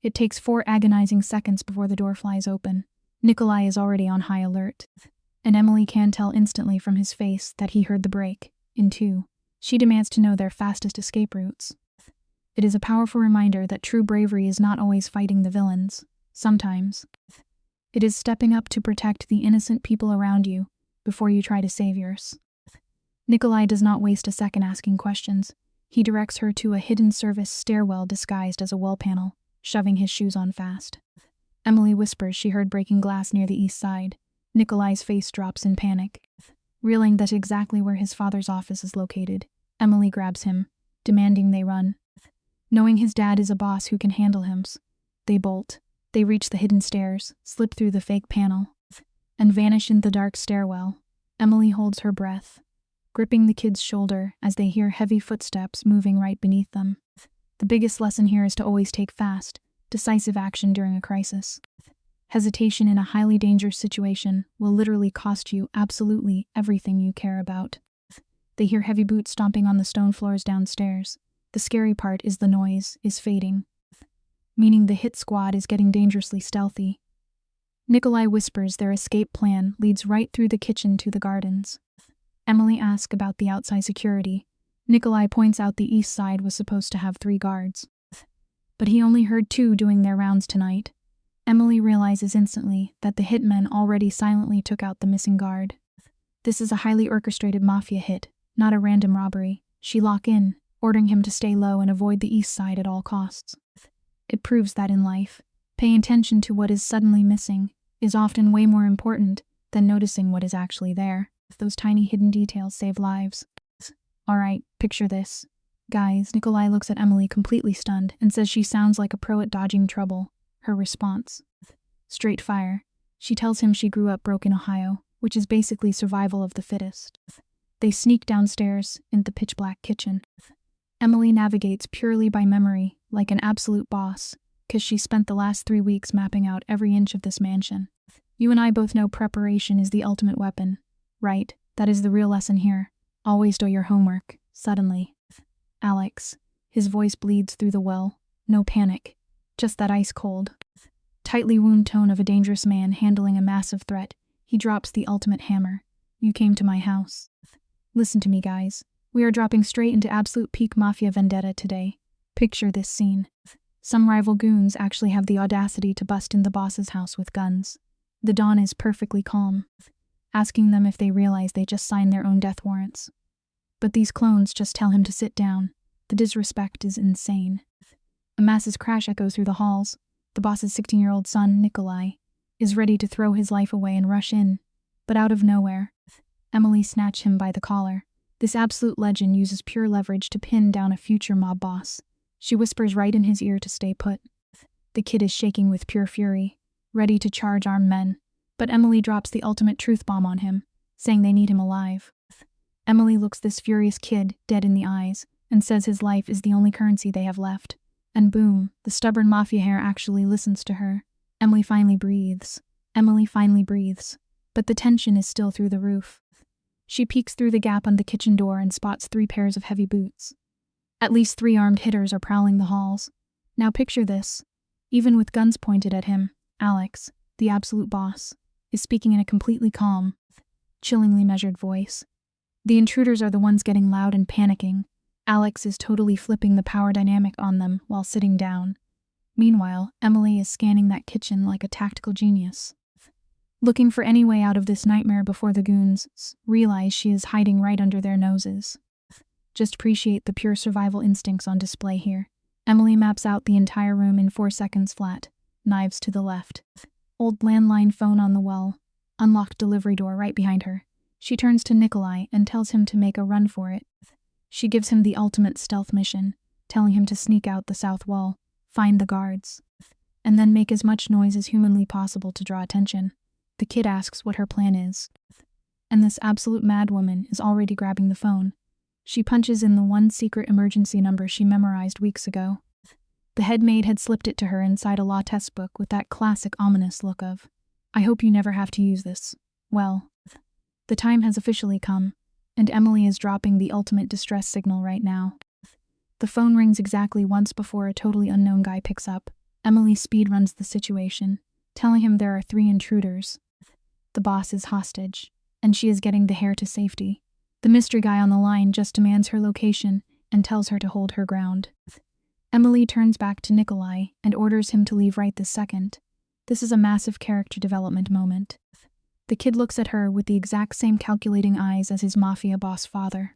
It takes 4 agonizing seconds before the door flies open. Nikolai is already on high alert, and Emily can tell instantly from his face that he heard the break in 2. She demands to know their fastest escape routes. It is a powerful reminder that true bravery is not always fighting the villains. Sometimes, it is stepping up to protect the innocent people around you before you try to save yours. Nikolai does not waste a second asking questions. He directs her to a hidden service stairwell disguised as a wall panel, shoving his shoes on fast. Emily whispers she heard breaking glass near the east side. Nikolai's face drops in panic. Realizing that exactly where his father's office is located, Emily grabs him, demanding they run. Knowing his dad is a boss who can handle him, they bolt. They reach the hidden stairs, slip through the fake panel, and vanish in the dark stairwell. Emily holds her breath, gripping the kid's shoulder as they hear heavy footsteps moving right beneath them. The biggest lesson here is to always take fast, decisive action during a crisis. Hesitation in a highly dangerous situation will literally cost you absolutely everything you care about. They hear heavy boots stomping on the stone floors downstairs. The scary part is the noise is fading, meaning the hit squad is getting dangerously stealthy. Nikolai whispers their escape plan leads right through the kitchen to the gardens. Emily asks about the outside security. Nikolai points out the east side was supposed to have 3 guards, but he only heard 2 doing their rounds tonight. Emily realizes instantly that the hitmen already silently took out the missing guard. This is a highly orchestrated Mafia hit, not a random robbery. She locks in, ordering him to stay low and avoid the east side at all costs. It proves that in life, paying attention to what is suddenly missing is often way more important than noticing what is actually there. Those tiny hidden details save lives. Alright, picture this. Guys, Nikolai looks at Emily completely stunned and says she sounds like a pro at dodging trouble. Her response: straight fire. She tells him she grew up broke in Ohio, which is basically survival of the fittest. They sneak downstairs in the pitch-black kitchen. Emily navigates purely by memory, like an absolute boss, because she spent the last 3 weeks mapping out every inch of this mansion. You and I both know preparation is the ultimate weapon, right? That is the real lesson here. Always do your homework. Suddenly, Alex, his voice bleeds through the well. No panic, just that ice-cold, tightly wound tone of a dangerous man handling a massive threat. He drops the ultimate hammer. You came to my house. Listen to me, guys. We are dropping straight into absolute peak Mafia vendetta today. Picture this scene. Some rival goons actually have the audacity to bust in the boss's house with guns. The Don is perfectly calm, asking them if they realize they just signed their own death warrants. But these clones just tell him to sit down. The disrespect is insane. A massive crash echoes through the halls. The boss's 16-year-old son, Nikolai, is ready to throw his life away and rush in. But out of nowhere, Emily snatched him by the collar. This absolute legend uses pure leverage to pin down a future mob boss. She whispers right in his ear to stay put. The kid is shaking with pure fury, ready to charge armed men. But Emily drops the ultimate truth bomb on him, saying they need him alive. Emily looks this furious kid dead in the eyes and says his life is the only currency they have left. And boom, the stubborn Mafia hair actually listens to her. Emily finally breathes. But the tension is still through the roof. She peeks through the gap on the kitchen door and spots 3 pairs of heavy boots. At least 3 armed hitters are prowling the halls. Now picture this. Even with guns pointed at him, Alex, the absolute boss, is speaking in a completely calm, chillingly measured voice. The intruders are the ones getting loud and panicking. Alex is totally flipping the power dynamic on them while sitting down. Meanwhile, Emily is scanning that kitchen like a tactical genius, looking for any way out of this nightmare before the goons realize she is hiding right under their noses. Just appreciate the pure survival instincts on display here. Emily maps out the entire room in 4 seconds flat, knives to the left. Old landline phone on the wall, unlocked delivery door right behind her. She turns to Nikolai and tells him to make a run for it. She gives him the ultimate stealth mission, telling him to sneak out the south wall, find the guards, and then make as much noise as humanly possible to draw attention. The kid asks what her plan is, and this absolute madwoman is already grabbing the phone. She punches in the one secret emergency number she memorized weeks ago. The head maid had slipped it to her inside a law test book with that classic ominous look of, "I hope you never have to use this." Well, the time has officially come, and Emily is dropping the ultimate distress signal right now. The phone rings exactly once before a totally unknown guy picks up. Emily speedruns the situation, telling him there are 3 intruders. The boss is hostage, and she is getting the hair to safety. The mystery guy on the line just demands her location and tells her to hold her ground. Emily turns back to Nikolai and orders him to leave right this second. This is a massive character development moment. The kid looks at her with the exact same calculating eyes as his Mafia boss father.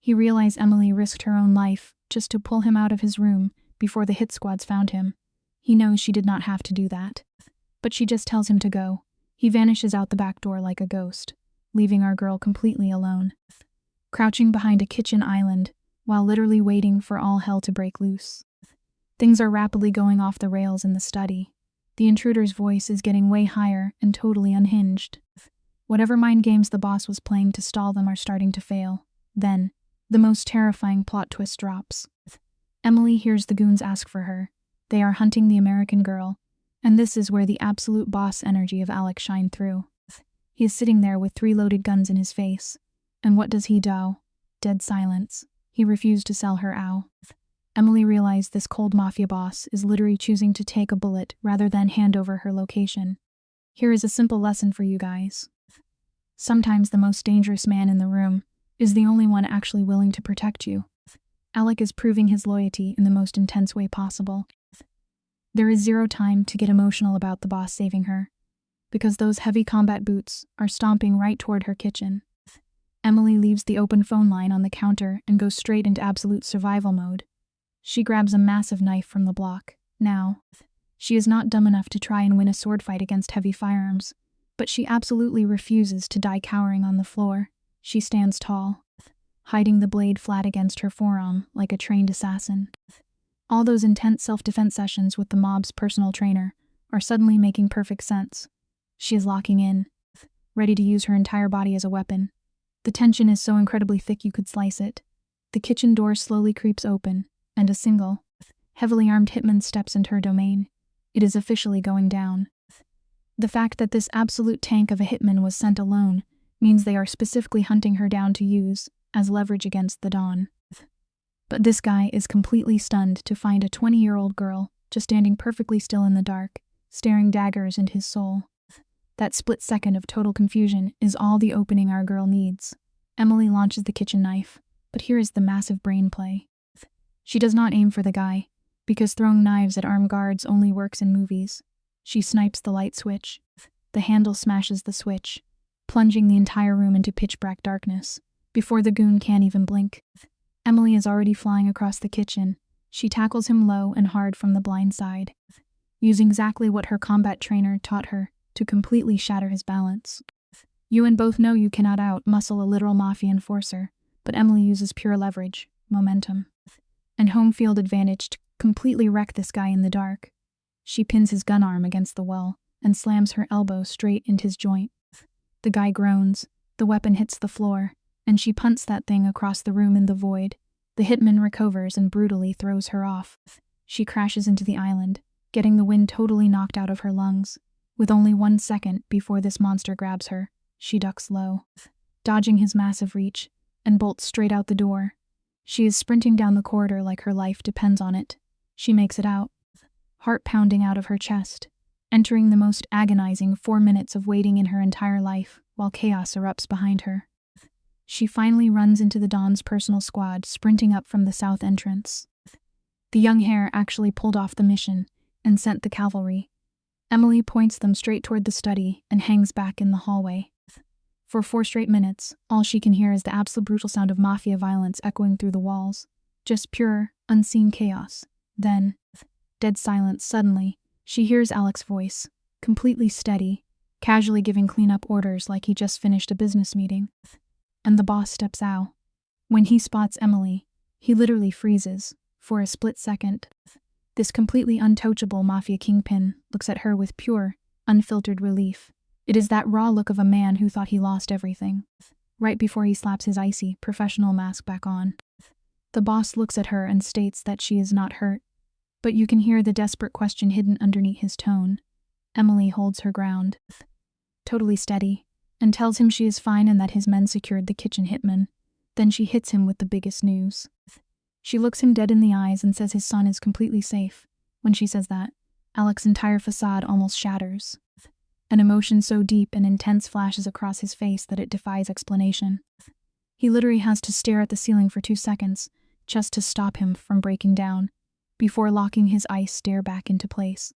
He realized Emily risked her own life just to pull him out of his room before the hit squads found him. He knows she did not have to do that. But she just tells him to go. He vanishes out the back door like a ghost, leaving our girl completely alone, crouching behind a kitchen island while literally waiting for all hell to break loose. Things are rapidly going off the rails in the study. The intruder's voice is getting way higher and totally unhinged. Whatever mind games the boss was playing to stall them are starting to fail. Then, the most terrifying plot twist drops. Emily hears the goons ask for her. They are hunting the American girl, and this is where the absolute boss energy of Alex shined through. He is sitting there with 3 loaded guns in his face. And what does he do? Dead silence. He refused to sell her ow. Emily realized this cold Mafia boss is literally choosing to take a bullet rather than hand over her location. Here is a simple lesson for you guys. Sometimes the most dangerous man in the room is the only one actually willing to protect you. Alec is proving his loyalty in the most intense way possible. There is 0 time to get emotional about the boss saving her, because those heavy combat boots are stomping right toward her kitchen. Emily leaves the open phone line on the counter and goes straight into absolute survival mode. She grabs a massive knife from the block. Now, she is not dumb enough to try and win a sword fight against heavy firearms, but she absolutely refuses to die cowering on the floor. She stands tall, hiding the blade flat against her forearm like a trained assassin. All those intense self-defense sessions with the mob's personal trainer are suddenly making perfect sense. She is locking in, ready to use her entire body as a weapon. The tension is so incredibly thick you could slice it. The kitchen door slowly creeps open, and a single, heavily armed hitman steps into her domain. It is officially going down. The fact that this absolute tank of a hitman was sent alone means they are specifically hunting her down to use as leverage against the Dawn. But this guy is completely stunned to find a 20-year-old girl just standing perfectly still in the dark, staring daggers into his soul. That split second of total confusion is all the opening our girl needs. Emily launches the kitchen knife, but here is the massive brain play. She does not aim for the guy, because throwing knives at armed guards only works in movies. She snipes the light switch. The handle smashes the switch, plunging the entire room into pitch-black darkness. Before the goon can even blink, Emily is already flying across the kitchen. She tackles him low and hard from the blind side, using exactly what her combat trainer taught her to completely shatter his balance. You and both know you cannot out-muscle a literal mafia enforcer, but Emily uses pure leverage, momentum, and home field advantage to completely wreck this guy in the dark. She pins his gun arm against the wall and slams her elbow straight into his joint. The guy groans, the weapon hits the floor, and she punts that thing across the room in the void. The hitman recovers and brutally throws her off. She crashes into the island, getting the wind totally knocked out of her lungs. With only 1 second before this monster grabs her, she ducks low, dodging his massive reach, and bolts straight out the door. She is sprinting down the corridor like her life depends on it. She makes it out, heart pounding out of her chest, entering the most agonizing 4 minutes of waiting in her entire life while chaos erupts behind her. She finally runs into the Don's personal squad sprinting up from the south entrance. The young hare actually pulled off the mission and sent the cavalry. Emily points them straight toward the study and hangs back in the hallway. For 4 straight minutes, all she can hear is the absolute brutal sound of mafia violence echoing through the walls. Just pure, unseen chaos. Then, dead silence suddenly, she hears Alec's voice, completely steady, casually giving cleanup orders like he just finished a business meeting. And the boss steps out. When he spots Emily, he literally freezes, for a split second. This completely untouchable mafia kingpin looks at her with pure, unfiltered relief. It is that raw look of a man who thought he lost everything, right before he slaps his icy, professional mask back on. The boss looks at her and states that she is not hurt, but you can hear the desperate question hidden underneath his tone. Emily holds her ground, totally steady, and tells him she is fine and that his men secured the kitchen hitman. Then she hits him with the biggest news. She looks him dead in the eyes and says his son is completely safe. When she says that, Alec's entire facade almost shatters. An emotion so deep and intense flashes across his face that it defies explanation. He literally has to stare at the ceiling for 2 seconds, just to stop him from breaking down, before locking his ice stare back into place.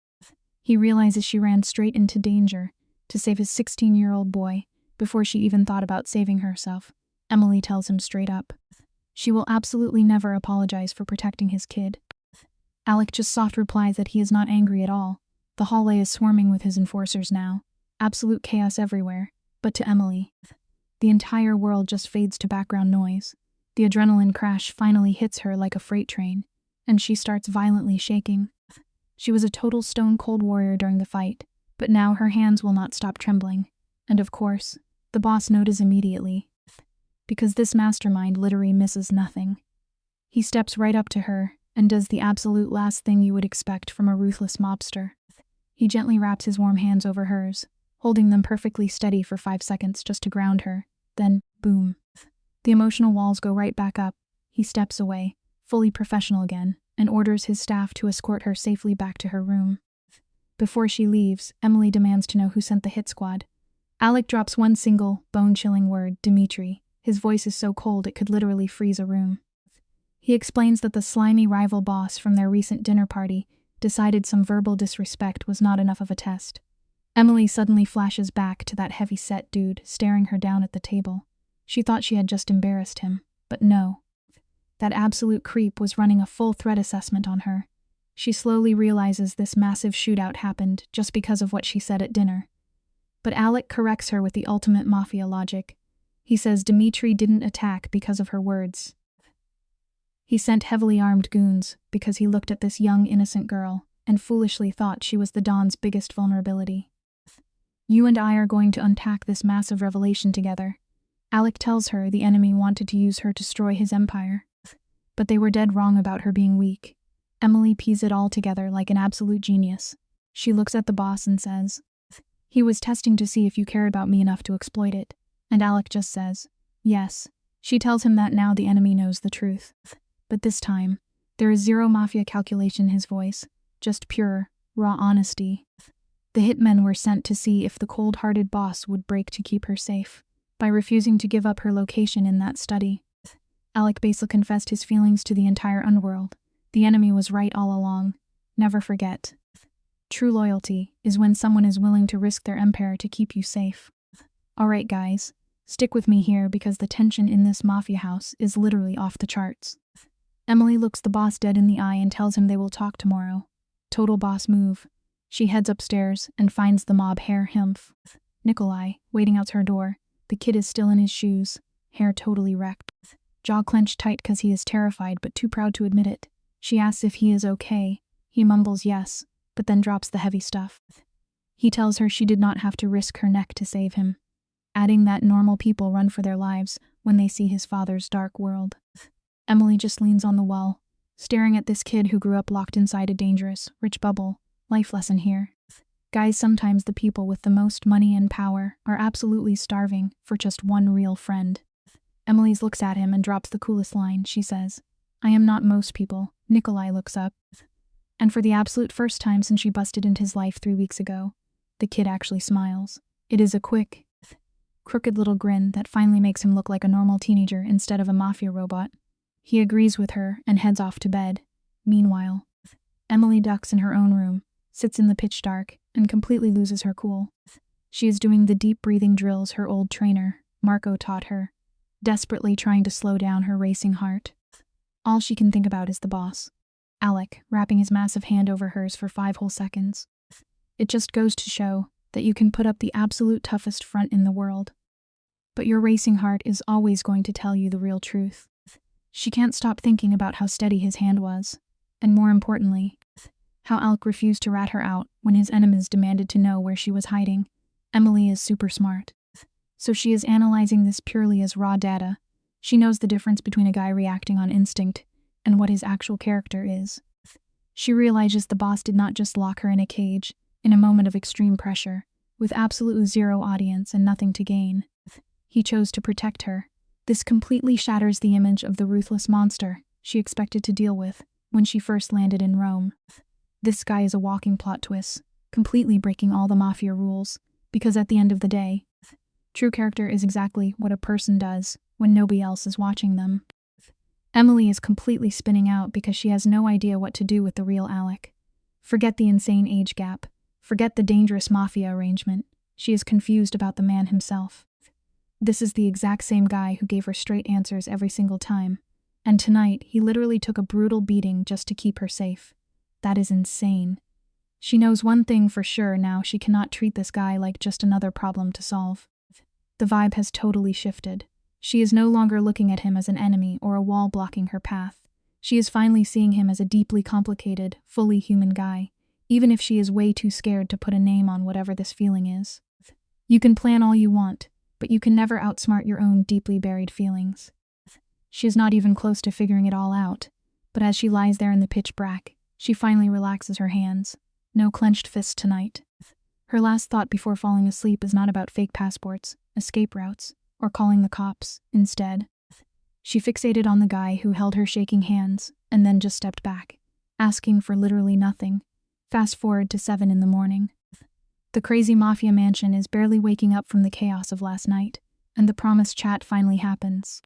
He realizes she ran straight into danger to save his 16-year-old boy before she even thought about saving herself. Emily tells him straight up. She will absolutely never apologize for protecting his kid. Alec just soft replies that he is not angry at all. The hallway is swarming with his enforcers now. Absolute chaos everywhere. But to Emily, the entire world just fades to background noise. The adrenaline crash finally hits her like a freight train, and she starts violently shaking. She was a total stone-cold warrior during the fight, but now her hands will not stop trembling. And of course, the boss notices immediately, because this mastermind literally misses nothing. He steps right up to her and does the absolute last thing you would expect from a ruthless mobster. He gently wraps his warm hands over hers, holding them perfectly steady for 5 seconds just to ground her. Then, boom. The emotional walls go right back up. He steps away, fully professional again, and orders his staff to escort her safely back to her room. Before she leaves, Emily demands to know who sent the hit squad. Alec drops one single, bone-chilling word, Dimitri. His voice is so cold it could literally freeze a room. He explains that the slimy rival boss from their recent dinner party decided some verbal disrespect was not enough of a test. Emily suddenly flashes back to that heavy-set dude staring her down at the table. She thought she had just embarrassed him, but no. That absolute creep was running a full threat assessment on her. She slowly realizes this massive shootout happened just because of what she said at dinner. But Alec corrects her with the ultimate mafia logic. He says Dimitri didn't attack because of her words. He sent heavily armed goons because he looked at this young, innocent girl and foolishly thought she was the Don's biggest vulnerability. You and I are going to unpack this massive revelation together. Alec tells her the enemy wanted to use her to destroy his empire, but they were dead wrong about her being weak. Emily pieced it all together like an absolute genius. She looks at the boss and says, "He was testing to see if you cared about me enough to exploit it." And Alec just says, "Yes." She tells him that now the enemy knows the truth. But this time, there is zero mafia calculation in his voice, just pure, raw honesty. The hitmen were sent to see if the cold-hearted boss would break to keep her safe, by refusing to give up her location in that study. Alec basically confessed his feelings to the entire Underworld. The enemy was right all along. Never forget. True loyalty is when someone is willing to risk their empire to keep you safe. Alright guys, stick with me here because the tension in this mafia house is literally off the charts. Emily looks the boss dead in the eye and tells him they will talk tomorrow. Total boss move. She heads upstairs and finds the mob hair himf. Nikolai, waiting out her door. The kid is still in his shoes, hair totally wrecked. Jaw clenched tight because he is terrified but too proud to admit it. She asks if he is okay. He mumbles yes, but then drops the heavy stuff. He tells her she did not have to risk her neck to save him, adding that normal people run for their lives when they see his father's dark world. Emily just leans on the wall, staring at this kid who grew up locked inside a dangerous, rich bubble. Life lesson here. Guys, sometimes the people with the most money and power are absolutely starving for just one real friend. Emily looks at him and drops the coolest line. She says, "I am not most people." Nikolai looks up. And for the absolute first time since she busted into his life 3 weeks ago, the kid actually smiles. It is a quick, crooked little grin that finally makes him look like a normal teenager instead of a mafia robot. He agrees with her and heads off to bed. Meanwhile, Emily ducks in her own room, sits in the pitch dark, and completely loses her cool. She is doing the deep breathing drills her old trainer, Marco, taught her, desperately trying to slow down her racing heart. All she can think about is the boss, Alec, wrapping his massive hand over hers for 5 whole seconds. It just goes to show that you can put up the absolute toughest front in the world, but your racing heart is always going to tell you the real truth. She can't stop thinking about how steady his hand was, and more importantly, how Alec refused to rat her out when his enemies demanded to know where she was hiding. Emily is super smart, so she is analyzing this purely as raw data. She knows the difference between a guy reacting on instinct and what his actual character is. She realizes the boss did not just lock her in a cage in a moment of extreme pressure, with absolutely zero audience and nothing to gain. He chose to protect her. This completely shatters the image of the ruthless monster she expected to deal with when she first landed in Rome. This guy is a walking plot twist, completely breaking all the mafia rules, because at the end of the day, true character is exactly what a person does when nobody else is watching them. Emily is completely spinning out because she has no idea what to do with the real Alec. Forget the insane age gap. Forget the dangerous mafia arrangement. She is confused about the man himself. This is the exact same guy who gave her straight answers every single time, and tonight he literally took a brutal beating just to keep her safe. That is insane. She knows one thing for sure now: she cannot treat this guy like just another problem to solve. The vibe has totally shifted. She is no longer looking at him as an enemy or a wall blocking her path. She is finally seeing him as a deeply complicated, fully human guy, even if she is way too scared to put a name on whatever this feeling is. You can plan all you want, but you can never outsmart your own deeply buried feelings. She is not even close to figuring it all out, but as she lies there in the pitch black, she finally relaxes her hands. No clenched fists tonight. Her last thought before falling asleep is not about fake passports, escape routes, or calling the cops. Instead, she fixated on the guy who held her shaking hands and then just stepped back, asking for literally nothing. Fast forward to 7 in the morning. The crazy mafia mansion is barely waking up from the chaos of last night, and the promised chat finally happens.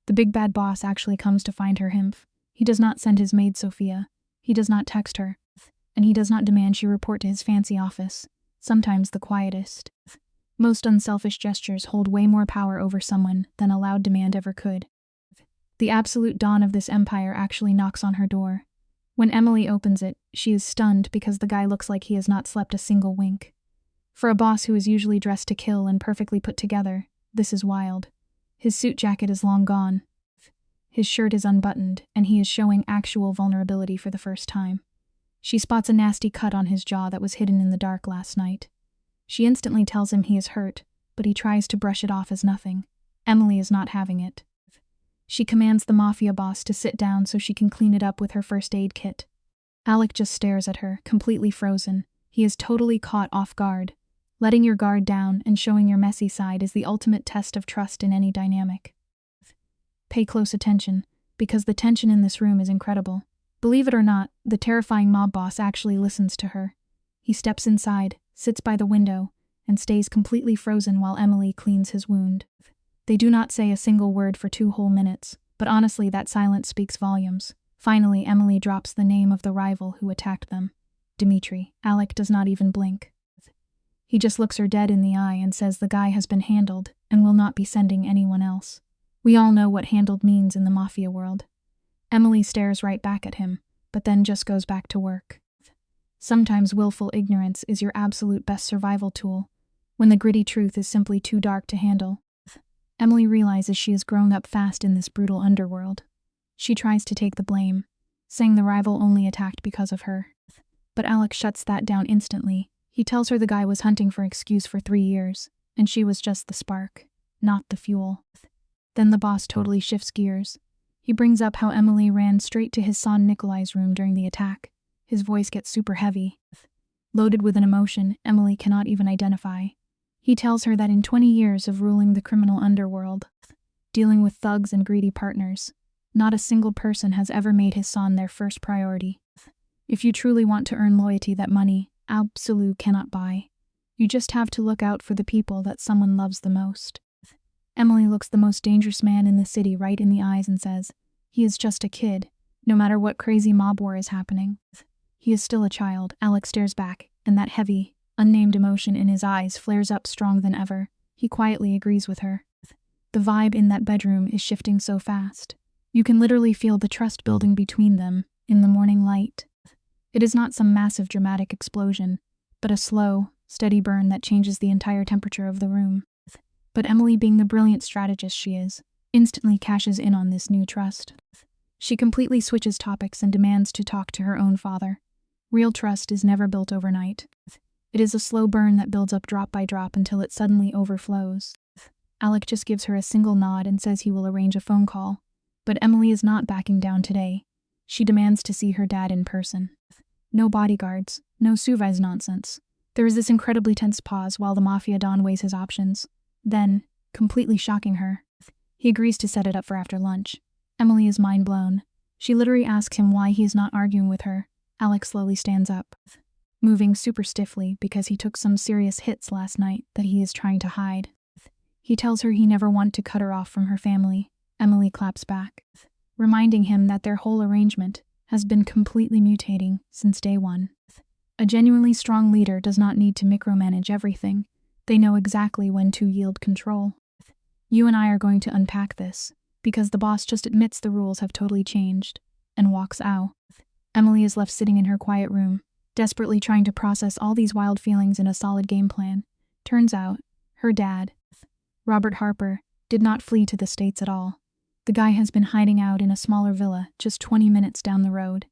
The big bad boss actually comes to find her himf. He does not send his maid Sophia. He does not text her, and he does not demand she report to his fancy office. Sometimes the quietest, most unselfish gestures hold way more power over someone than a loud demand ever could. The absolute dawn of this empire actually knocks on her door. When Emily opens it, she is stunned because the guy looks like he has not slept a single wink. For a boss who is usually dressed to kill and perfectly put together, this is wild. His suit jacket is long gone. His shirt is unbuttoned, and he is showing actual vulnerability for the first time. She spots a nasty cut on his jaw that was hidden in the dark last night. She instantly tells him he is hurt, but he tries to brush it off as nothing. Emily is not having it. She commands the mafia boss to sit down so she can clean it up with her first aid kit. Alec just stares at her, completely frozen. He is totally caught off guard. Letting your guard down and showing your messy side is the ultimate test of trust in any dynamic. Pay close attention, because the tension in this room is incredible. Believe it or not, the terrifying mob boss actually listens to her. He steps inside, sits by the window, and stays completely frozen while Emily cleans his wound. They do not say a single word for 2 whole minutes, but honestly that silence speaks volumes. Finally, Emily drops the name of the rival who attacked them. Dimitri. Alec does not even blink. He just looks her dead in the eye and says the guy has been handled and will not be sending anyone else. We all know what handled means in the mafia world. Emily stares right back at him, but then just goes back to work. Sometimes willful ignorance is your absolute best survival tool, when the gritty truth is simply too dark to handle. Emily realizes she is growing up fast in this brutal underworld. She tries to take the blame, saying the rival only attacked because of her. But Alec shuts that down instantly. He tells her the guy was hunting for excuse for 3 years, and she was just the spark, not the fuel. Then the boss totally shifts gears. He brings up how Emily ran straight to his son Nikolai's room during the attack. His voice gets super heavy, loaded with an emotion Emily cannot even identify. He tells her that in 20 years of ruling the criminal underworld, dealing with thugs and greedy partners, not a single person has ever made his son their first priority. If you truly want to earn loyalty that money absolute cannot buy, you just have to look out for the people that someone loves the most. Emily looks the most dangerous man in the city right in the eyes and says, "He is just a kid, no matter what crazy mob war is happening. He is still a child." Alec stares back, and that heavy, unnamed emotion in his eyes flares up strong than ever. He quietly agrees with her. The vibe in that bedroom is shifting so fast. You can literally feel the trust building between them in the morning light. It is not some massive dramatic explosion, but a slow, steady burn that changes the entire temperature of the room. But Emily, being the brilliant strategist she is, instantly cashes in on this new trust. She completely switches topics and demands to talk to her own father. Real trust is never built overnight. It is a slow burn that builds up drop by drop until it suddenly overflows. Alec just gives her a single nod and says he will arrange a phone call. But Emily is not backing down today. She demands to see her dad in person. No bodyguards, no Suvai's nonsense. There is this incredibly tense pause while the Mafia Don weighs his options. Then, completely shocking her, he agrees to set it up for after lunch. Emily is mind blown. She literally asks him why he is not arguing with her. Alec slowly stands up, moving super stiffly because he took some serious hits last night that he is trying to hide. He tells her he never wanted to cut her off from her family. Emily claps back, reminding him that their whole arrangement has been completely mutating since day one. A genuinely strong leader does not need to micromanage everything. They know exactly when to yield control. You and I are going to unpack this, because the boss just admits the rules have totally changed, and walks out. Emily is left sitting in her quiet room, desperately trying to process all these wild feelings in a solid game plan. Turns out, her dad, Robert Harper, did not flee to the States at all. The guy has been hiding out in a smaller villa just 20 minutes down the road.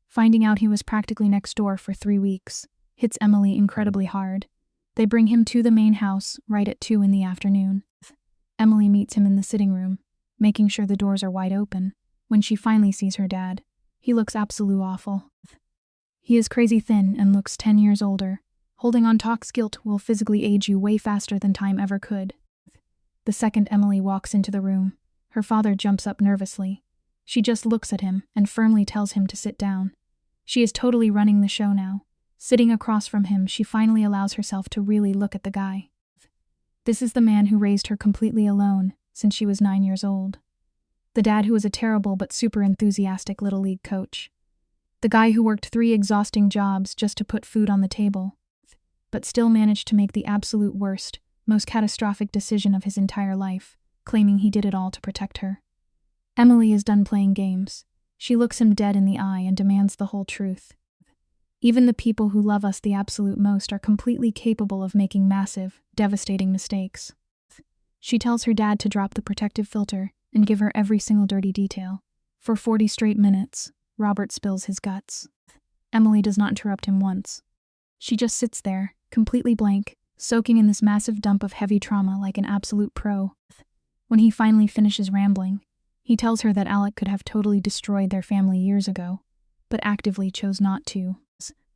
Finding out he was practically next door for 3 weeks hits Emily incredibly hard. They bring him to the main house right at 2 in the afternoon. Emily meets him in the sitting room, making sure the doors are wide open. When she finally sees her dad, he looks absolute awful. He is crazy thin and looks 10 years older. Holding on tox guilt will physically age you way faster than time ever could. The second Emily walks into the room, her father jumps up nervously. She just looks at him and firmly tells him to sit down. She is totally running the show now. Sitting across from him, she finally allows herself to really look at the guy. This is the man who raised her completely alone since she was 9 years old. The dad who was a terrible but super enthusiastic Little League coach. The guy who worked 3 exhausting jobs just to put food on the table, but still managed to make the absolute worst, most catastrophic decision of his entire life, claiming he did it all to protect her. Emily is done playing games. She looks him dead in the eye and demands the whole truth. Even the people who love us the absolute most are completely capable of making massive, devastating mistakes. She tells her dad to drop the protective filter and give her every single dirty detail. For 40 straight minutes, Robert spills his guts. Emily does not interrupt him once. She just sits there, completely blank, soaking in this massive dump of heavy trauma like an absolute pro. When he finally finishes rambling, he tells her that Alec could have totally destroyed their family years ago, but actively chose not to.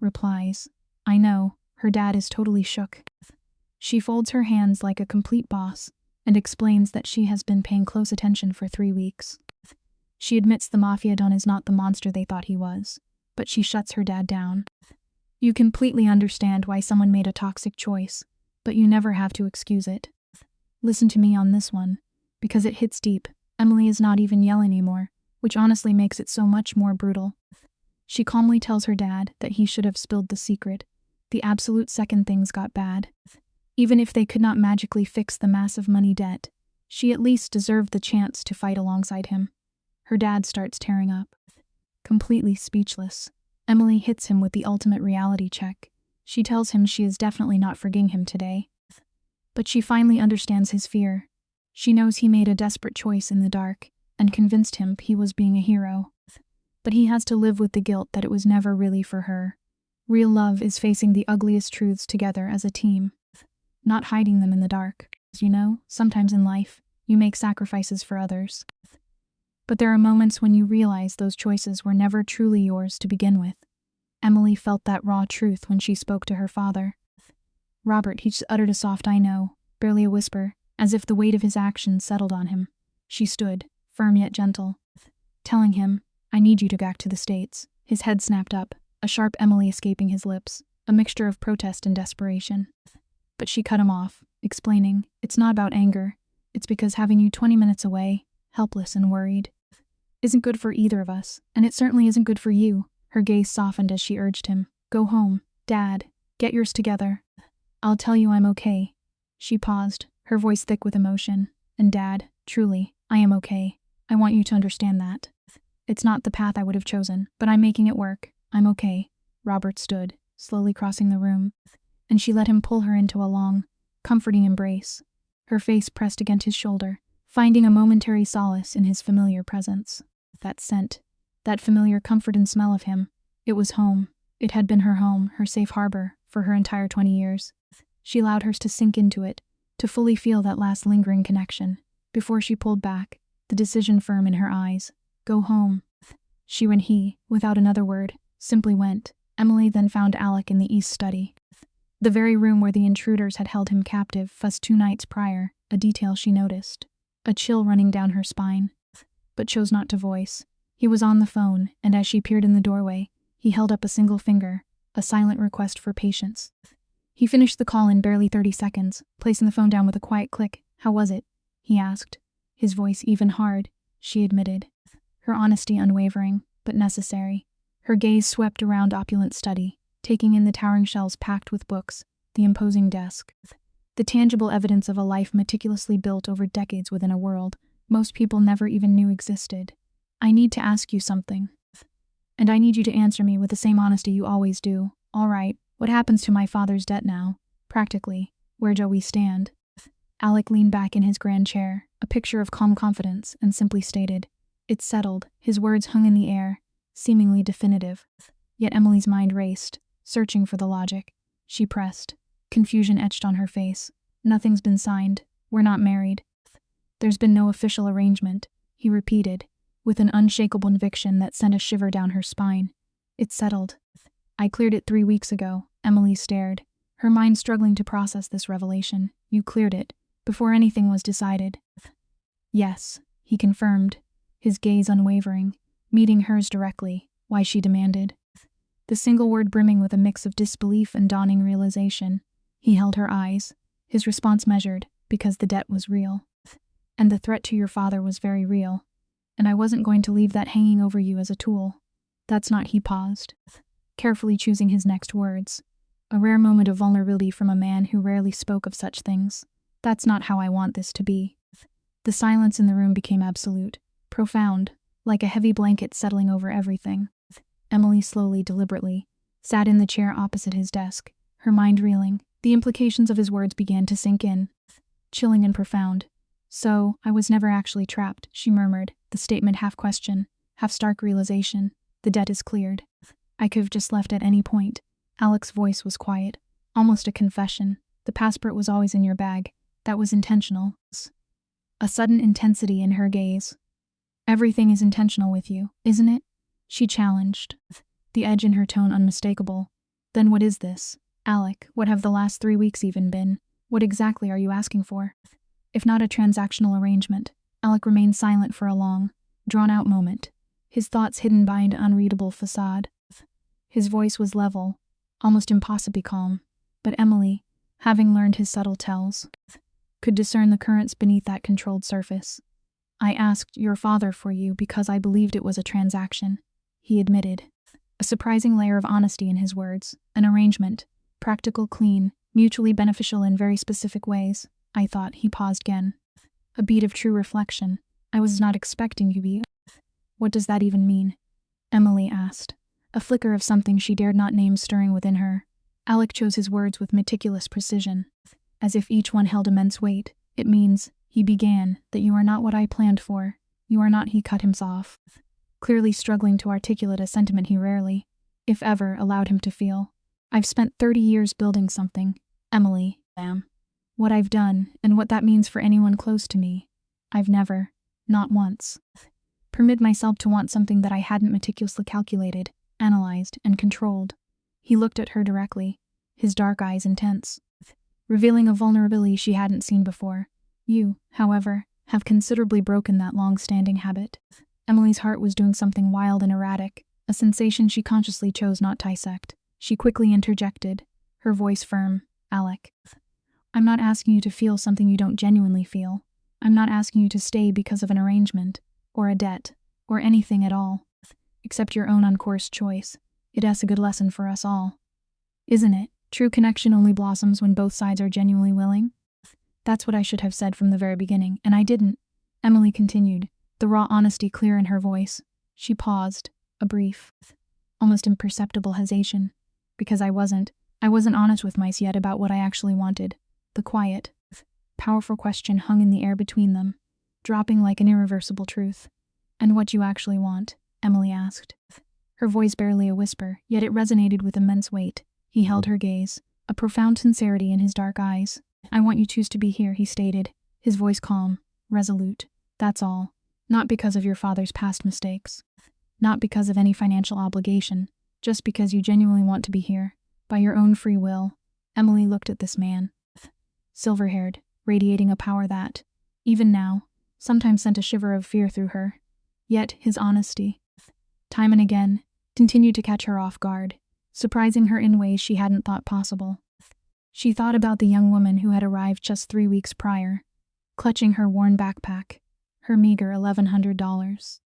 Replies, "I know." Her dad is totally shook. She folds her hands like a complete boss and explains that she has been paying close attention for 3 weeks. She admits the Mafia Don is not the monster they thought he was, but she shuts her dad down. You completely understand why someone made a toxic choice, but you never have to excuse it. Listen to me on this one, because it hits deep. Emily is not even yelling anymore, which honestly makes it so much more brutal. She calmly tells her dad that he should have spilled the secret, the absolute second things got bad. Even if they could not magically fix the massive money debt, she at least deserved the chance to fight alongside him. Her dad starts tearing up, completely speechless. Emily hits him with the ultimate reality check. She tells him she is definitely not forgiving him today. But she finally understands his fear. She knows he made a desperate choice in the dark and convinced him he was being a hero. But he has to live with the guilt that it was never really for her. Real love is facing the ugliest truths together as a team, not hiding them in the dark. You know, sometimes in life, you make sacrifices for others. But there are moments when you realize those choices were never truly yours to begin with. Emily felt that raw truth when she spoke to her father. Robert, he just uttered a soft "I know," barely a whisper, as if the weight of his actions settled on him. She stood, firm yet gentle, telling him, "I need you to go back to the States." His head snapped up, a sharp Emily escaping his lips, a mixture of protest and desperation. But she cut him off, explaining, "It's not about anger. It's because having you 20 minutes away, helpless and worried, isn't good for either of us, and it certainly isn't good for you." Her gaze softened as she urged him, "Go home, Dad. Get yours together. I'll tell you I'm okay." She paused, her voice thick with emotion. "And Dad, truly, I am okay. I want you to understand that. It's not the path I would have chosen, but I'm making it work. I'm okay." Robert stood, slowly crossing the room, and she let him pull her into a long, comforting embrace, her face pressed against his shoulder, finding a momentary solace in his familiar presence. That scent, that familiar comfort and smell of him, it was home. It had been her home, her safe harbor, for her entire 20 years. She allowed hers to sink into it, to fully feel that last lingering connection, before she pulled back, the decision firm in her eyes. Go home. She and he, without another word, simply went. Emily then found Alec in the East study. The very room where the intruders had held him captive fussed 2 nights prior, a detail she noticed. A chill running down her spine, but chose not to voice. He was on the phone, and as she peered in the doorway, he held up a single finger, a silent request for patience. He finished the call in barely 30 seconds, placing the phone down with a quiet click. "How was it?" he asked, his voice even hard. She admitted, her honesty unwavering, but necessary. Her gaze swept around opulent study, taking in the towering shelves packed with books, the imposing desk, the tangible evidence of a life meticulously built over decades within a world most people never even knew existed. "I need to ask you something. And I need you to answer me with the same honesty you always do. All right, what happens to my father's debt now? Practically, where do we stand?" Alec leaned back in his grand chair, a picture of calm confidence, and simply stated, "It's settled." His words hung in the air, seemingly definitive. Yet Emily's mind raced, searching for the logic. She pressed, confusion etched on her face. "Nothing's been signed. We're not married. There's been no official arrangement," he repeated, with an unshakable conviction that sent a shiver down her spine. "It's settled. I cleared it 3 weeks ago." Emily stared, her mind struggling to process this revelation. "You cleared it, before anything was decided?" "Yes," he confirmed, his gaze unwavering, meeting hers directly. "Why?" she demanded, the single word brimming with a mix of disbelief and dawning realization. He held her eyes, his response measured, "Because the debt was real. And the threat to your father was very real. And I wasn't going to leave that hanging over you as a tool." "That's not," he paused, carefully choosing his next words. A rare moment of vulnerability from a man who rarely spoke of such things. "That's not how I want this to be." The silence in the room became absolute, profound, like a heavy blanket settling over everything. Emily slowly, deliberately, sat in the chair opposite his desk, her mind reeling. The implications of his words began to sink in, chilling and profound. "So, I was never actually trapped," she murmured, the statement half question, half stark realization. "The debt is cleared. I could have just left at any point." Alec's voice was quiet, almost a confession. "The passport was always in your bag. That was intentional." A sudden intensity in her gaze. "Everything is intentional with you, isn't it?" she challenged, the edge in her tone unmistakable. "Then what is this? Alec, what have the last 3 weeks even been? What exactly are you asking for?" If not a transactional arrangement. Alec remained silent for a long, drawn-out moment, his thoughts hidden behind an unreadable facade. His voice was level, almost impossibly calm, but Emily, having learned his subtle tells, could discern the currents beneath that controlled surface. "I asked your father for you because I believed it was a transaction," he admitted, a surprising layer of honesty in his words. "An arrangement, practical, clean, mutually beneficial in very specific ways. I thought." He paused again, a beat of true reflection. "I was not expecting you to be." "What does that even mean?" Emily asked, a flicker of something she dared not name stirring within her. Alec chose his words with meticulous precision, as if each one held immense weight. It means, he began, that you are not what I planned for. You are not, he cut him off, clearly struggling to articulate a sentiment he rarely, if ever, allowed him to feel. I've spent 30 years building something, Emily, what I've done, and what that means for anyone close to me. I've never, not once, permitted myself to want something that I hadn't meticulously calculated, analyzed, and controlled. He looked at her directly, his dark eyes intense, revealing a vulnerability she hadn't seen before. You, however, have considerably broken that long-standing habit. Emily's heart was doing something wild and erratic, a sensation she consciously chose not to dissect. She quickly interjected, her voice firm. Alec, I'm not asking you to feel something you don't genuinely feel. I'm not asking you to stay because of an arrangement, or a debt, or anything at all, except your own uncoerced choice. It's a good lesson for us all. Isn't it? True connection only blossoms when both sides are genuinely willing. That's what I should have said from the very beginning, and I didn't. Emily continued, the raw honesty clear in her voice. She paused, a brief, almost imperceptible hesitation. Because I wasn't honest with myself yet about what I actually wanted. The quiet, powerful question hung in the air between them, dropping like an irreversible truth. And what you actually want? Emily asked. Her voice barely a whisper, yet it resonated with immense weight. He held her gaze, a profound sincerity in his dark eyes. I want you to choose to be here, he stated, his voice calm, resolute. That's all. Not because of your father's past mistakes. Not because of any financial obligation. Just because you genuinely want to be here. By your own free will. Emily looked at this man. Silver-haired, radiating a power that, even now, sometimes sent a shiver of fear through her. Yet his honesty, time and again, continued to catch her off guard, surprising her in ways she hadn't thought possible. She thought about the young woman who had arrived just 3 weeks prior, clutching her worn backpack, her meager $1,100,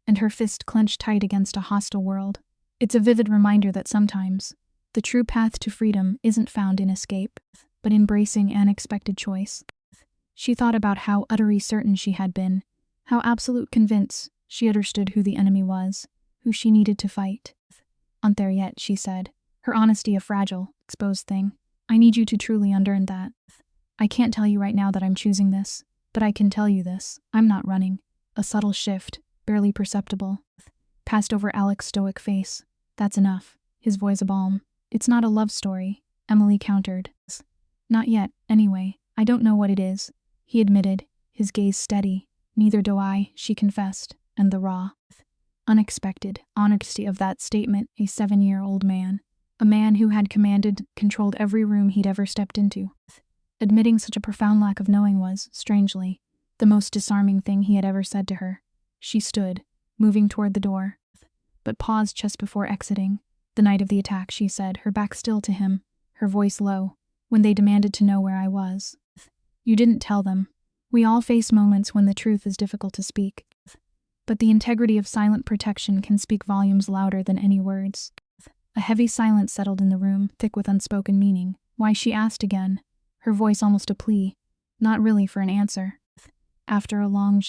and her fist clenched tight against a hostile world. It's a vivid reminder that sometimes, the true path to freedom isn't found in escape, but in embracing unexpected choice. She thought about how utterly certain she had been, how absolute convinced she understood who the enemy was, who she needed to fight. Aren't there yet, she said, her honesty a fragile, exposed thing. I need you to truly unlearn that. I can't tell you right now that I'm choosing this, but I can tell you this, I'm not running. A subtle shift, barely perceptible, passed over Alec's stoic face. That's enough, his voice a balm. It's not a love story, Emily countered. Not yet, anyway. I don't know what it is, he admitted, his gaze steady. Neither do I, she confessed, and the raw, unexpected honesty of that statement, a 7-year-old man. A man who had controlled every room he'd ever stepped into. Admitting such a profound lack of knowing was, strangely, the most disarming thing he had ever said to her. She stood, moving toward the door, but paused just before exiting. The night of the attack, she said, her back still to him, her voice low, when they demanded to know where I was. You didn't tell them. We all face moments when the truth is difficult to speak. But the integrity of silent protection can speak volumes louder than any words. A heavy silence settled in the room, thick with unspoken meaning. Why, she asked again, her voice almost a plea, not really for an answer. After a long,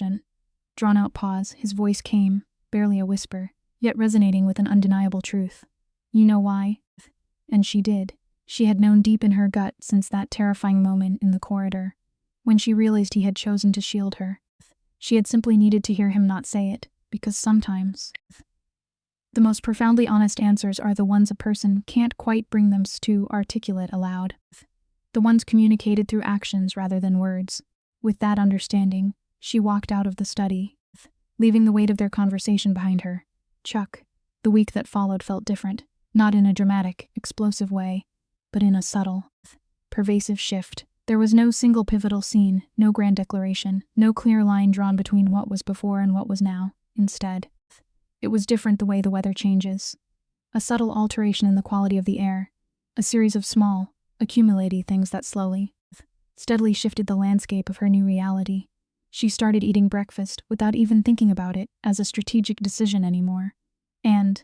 drawn-out pause, his voice came, barely a whisper, yet resonating with an undeniable truth. You know why? And she did. She had known deep in her gut since that terrifying moment in the corridor, when she realized he had chosen to shield her. She had simply needed to hear him not say it, because sometimes the most profoundly honest answers are the ones a person can't quite bring them to articulate aloud. The ones communicated through actions rather than words. With that understanding, she walked out of the study, leaving the weight of their conversation behind her. Chuck, the week that followed felt different, not in a dramatic, explosive way, but in a subtle, pervasive shift. There was no single pivotal scene, no grand declaration, no clear line drawn between what was before and what was now. Instead, it was different the way the weather changes. A subtle alteration in the quality of the air, a series of small, accumulating things that slowly, steadily shifted the landscape of her new reality. She started eating breakfast without even thinking about it as a strategic decision anymore. And,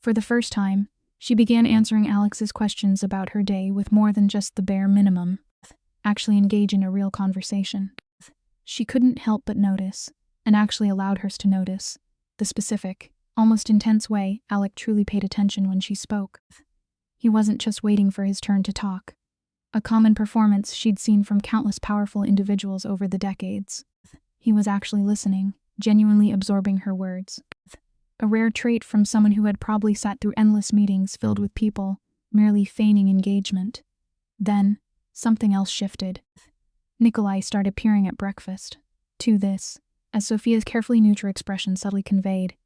for the first time, she began answering Alex's questions about her day with more than just the bare minimum, actually engage in a real conversation. She couldn't help but notice, and actually allowed hers to notice, the specific, almost intense way, Alec truly paid attention when she spoke. He wasn't just waiting for his turn to talk. A common performance she'd seen from countless powerful individuals over the decades. He was actually listening, genuinely absorbing her words. A rare trait from someone who had probably sat through endless meetings filled with people, merely feigning engagement. Then, something else shifted. Nikolai started appearing at breakfast. To this, as Sophia's carefully neutral expression subtly conveyed,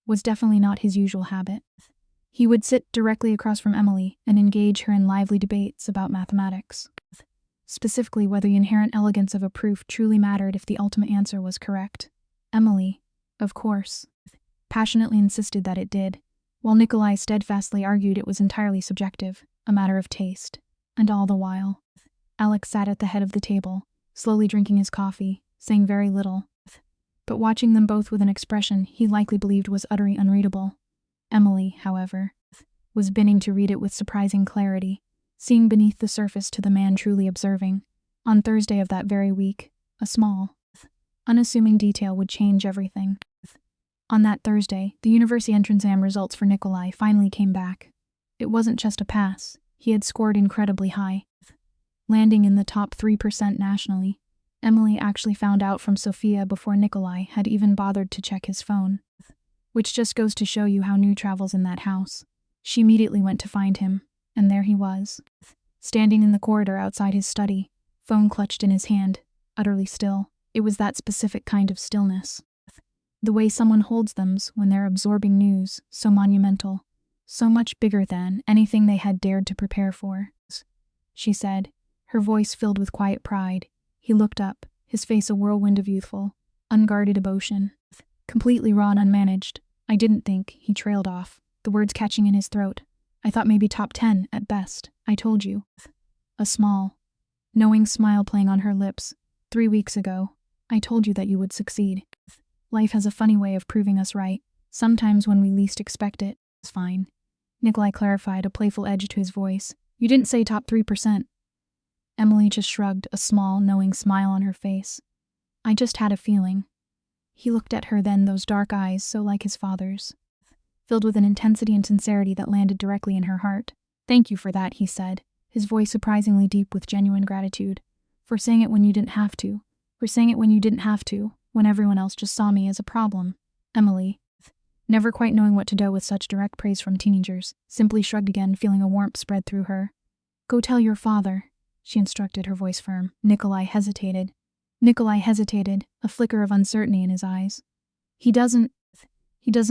was definitely not his usual habit. He would sit directly across from Emily and engage her in lively debates about mathematics. Specifically, whether the inherent elegance of a proof truly mattered if the ultimate answer was correct. Emily, of course, passionately insisted that it did, while Nikolai steadfastly argued it was entirely subjective, a matter of taste. And all the while, Alex sat at the head of the table, slowly drinking his coffee, saying very little, but watching them both with an expression he likely believed was utterly unreadable. Emily, however, was beginning to read it with surprising clarity, seeing beneath the surface to the man truly observing. On Thursday of that very week, a small, unassuming detail would change everything. On that Thursday, the university entrance exam results for Nikolai finally came back. It wasn't just a pass, he had scored incredibly high, landing in the top 3% nationally. Emily actually found out from Sophia before Nikolai had even bothered to check his phone. Which just goes to show you how new travels in that house. She immediately went to find him, and there he was, standing in the corridor outside his study, phone clutched in his hand, utterly still. It was that specific kind of stillness. The way someone holds them when they're absorbing news, so monumental, so much bigger than anything they had dared to prepare for. She said, her voice filled with quiet pride. He looked up, his face a whirlwind of youthful, unguarded emotion. Completely raw and unmanaged. I didn't think, he trailed off, the words catching in his throat. I thought maybe top 10, at best. I told you. A small, knowing smile playing on her lips. 3 weeks ago, I told you that you would succeed. Life has a funny way of proving us right. Sometimes when we least expect it. It's fine. Nikolai clarified, a playful edge to his voice. You didn't say top 3%. Emily just shrugged, a small, knowing smile on her face. I just had a feeling. He looked at her then, those dark eyes so like his father's, filled with an intensity and sincerity that landed directly in her heart. Thank you for that, he said, his voice surprisingly deep with genuine gratitude. For saying it when you didn't have to. For saying it when you didn't have to, when everyone else just saw me as a problem. Emily, never quite knowing what to do with such direct praise from teenagers, simply shrugged again, feeling a warmth spread through her. Go tell your father, she instructed, her voice firm. Nikolai hesitated, a flicker of uncertainty in his eyes. He doesn't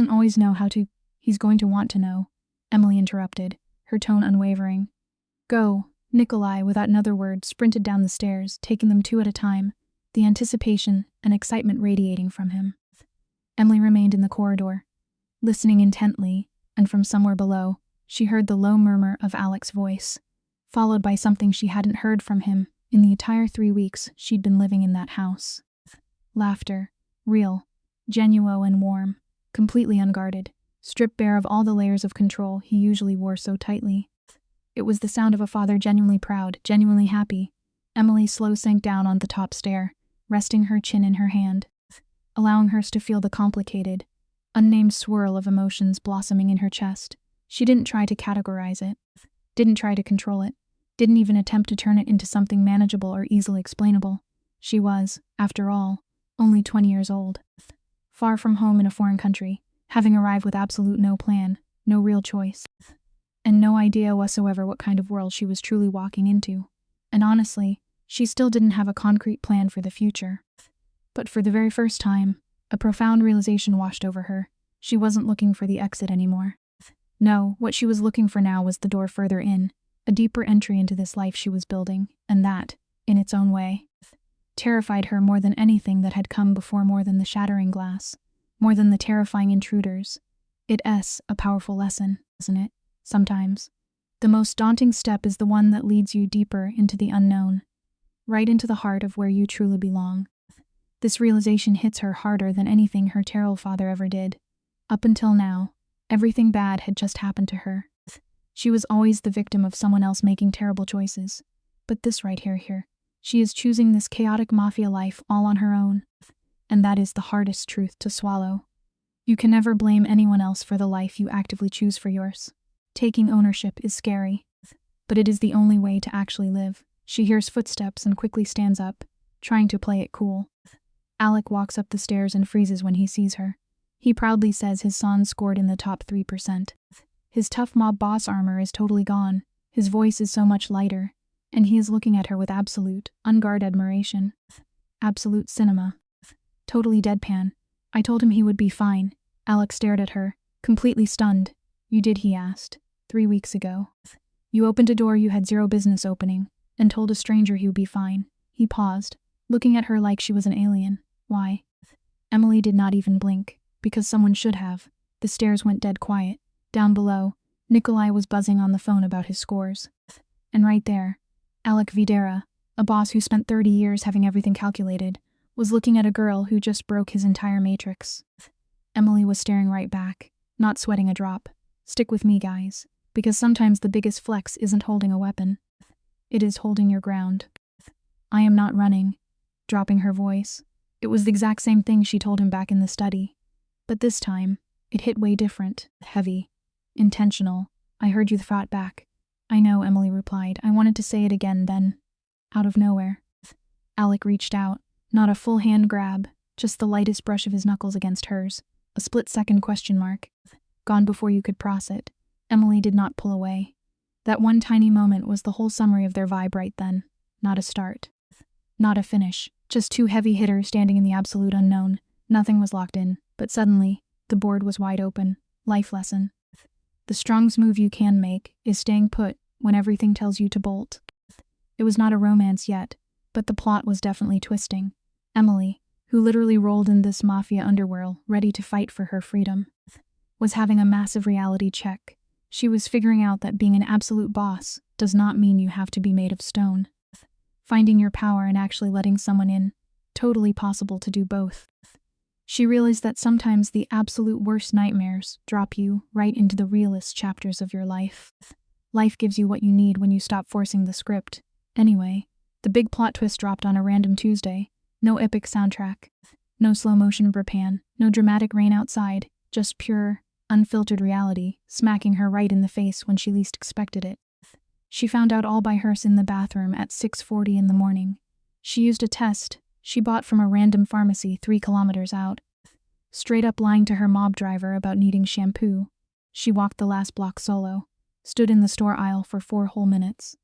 always know how to. He's going to want to know, Emily interrupted, her tone unwavering. Go. Nikolai, without another word, sprinted down the stairs, taking them 2 at a time, the anticipation and excitement radiating from him. Emily remained in the corridor, listening intently, and from somewhere below, she heard the low murmur of Alec's voice, followed by something she hadn't heard from him in the entire 3 weeks she'd been living in that house. Laughter, real, genuine and warm, completely unguarded, stripped bare of all the layers of control he usually wore so tightly. It was the sound of a father genuinely proud, genuinely happy. Emily slow sank down on the top stair, resting her chin in her hand, allowing hers to feel the complicated, unnamed swirl of emotions blossoming in her chest. She didn't try to categorize it, didn't try to control it, didn't even attempt to turn it into something manageable or easily explainable. She was, after all, only 20 years old, far from home in a foreign country, having arrived with absolute no plan, no real choice, and no idea whatsoever what kind of world she was truly walking into. And honestly, she still didn't have a concrete plan for the future. But for the very first time, a profound realization washed over her. She wasn't looking for the exit anymore. No, what she was looking for now was the door further in, a deeper entry into this life she was building, and that, in its own way, terrified her more than anything that had come before, more than the shattering glass, more than the terrifying intruders. It's a powerful lesson, isn't it? Sometimes. The most daunting step is the one that leads you deeper into the unknown, right into the heart of where you truly belong. This realization hits her harder than anything her terrible father ever did. Up until now, everything bad had just happened to her. She was always the victim of someone else making terrible choices. But this right here, she is choosing this chaotic mafia life all on her own. And that is the hardest truth to swallow. You can never blame anyone else for the life you actively choose for yours. Taking ownership is scary, but it is the only way to actually live. She hears footsteps and quickly stands up, trying to play it cool. Alec walks up the stairs and freezes when he sees her. He proudly says his son scored in the top 3%. His tough mob boss armor is totally gone, his voice is so much lighter, and he is looking at her with absolute, unguarded admiration. Absolute cinema. Totally deadpan. I told him he would be fine. Alec stared at her, completely stunned. You did, he asked. 3 weeks ago. You opened a door you had zero business opening, and told a stranger he would be fine. He paused, looking at her like she was an alien. Why? Emily did not even blink, because someone should have. The stairs went dead quiet. Down below, Nikolai was buzzing on the phone about his scores. And right there, Alec Videra, a boss who spent 30 years having everything calculated, was looking at a girl who just broke his entire matrix. Emily was staring right back, not sweating a drop. Stick with me, guys, because sometimes the biggest flex isn't holding a weapon. It is holding your ground. I am not running. Dropping her voice. It was the exact same thing she told him back in the study. But this time, it hit way different, heavy, intentional. I heard you fought back. I know, Emily replied. I wanted to say it again then. Out of nowhere. Alec reached out. Not a full hand grab, just the lightest brush of his knuckles against hers. A split-second question mark. Gone before you could process it. Emily did not pull away. That one tiny moment was the whole summary of their vibe right then. Not a start. Not a finish. Just two heavy hitters standing in the absolute unknown. Nothing was locked in, but suddenly, the board was wide open. Life lesson. The strongest move you can make is staying put when everything tells you to bolt. It was not a romance yet, but the plot was definitely twisting. Emily, who literally rolled in this Mafia underworld, ready to fight for her freedom, was having a massive reality check. She was figuring out that being an absolute boss does not mean you have to be made of stone. Finding your power and actually letting someone in, totally possible to do both. She realized that sometimes the absolute worst nightmares drop you right into the realest chapters of your life. Life gives you what you need when you stop forcing the script. Anyway, the big plot twist dropped on a random Tuesday. No epic soundtrack, no slow motion Brapan, no dramatic rain outside, just pure, unfiltered reality, smacking her right in the face when she least expected it. She found out all by herself in the bathroom at 6:40 in the morning. She used a test she bought from a random pharmacy 3 kilometers out. Straight up lying to her mob driver about needing shampoo. She walked the last block solo, stood in the store aisle for 4 whole minutes,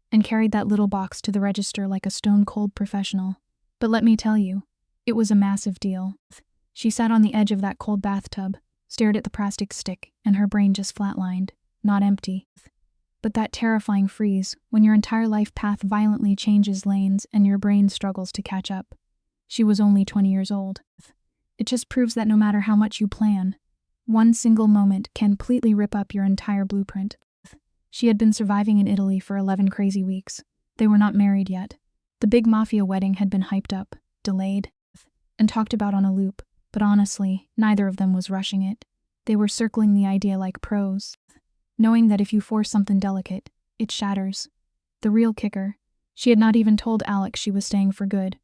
and carried that little box to the register like a stone-cold professional. But let me tell you, it was a massive deal. She sat on the edge of that cold bathtub, stared at the plastic stick, and her brain just flatlined, not empty. But that terrifying freeze, when your entire life path violently changes lanes and your brain struggles to catch up. She was only 20 years old. It just proves that no matter how much you plan, one single moment can completely rip up your entire blueprint. She had been surviving in Italy for 11 crazy weeks. They were not married yet. The big Mafia wedding had been hyped up, delayed, and talked about on a loop, but honestly, neither of them was rushing it. They were circling the idea like pros, knowing that if you force something delicate, it shatters. The real kicker, she had not even told Alex she was staying for good.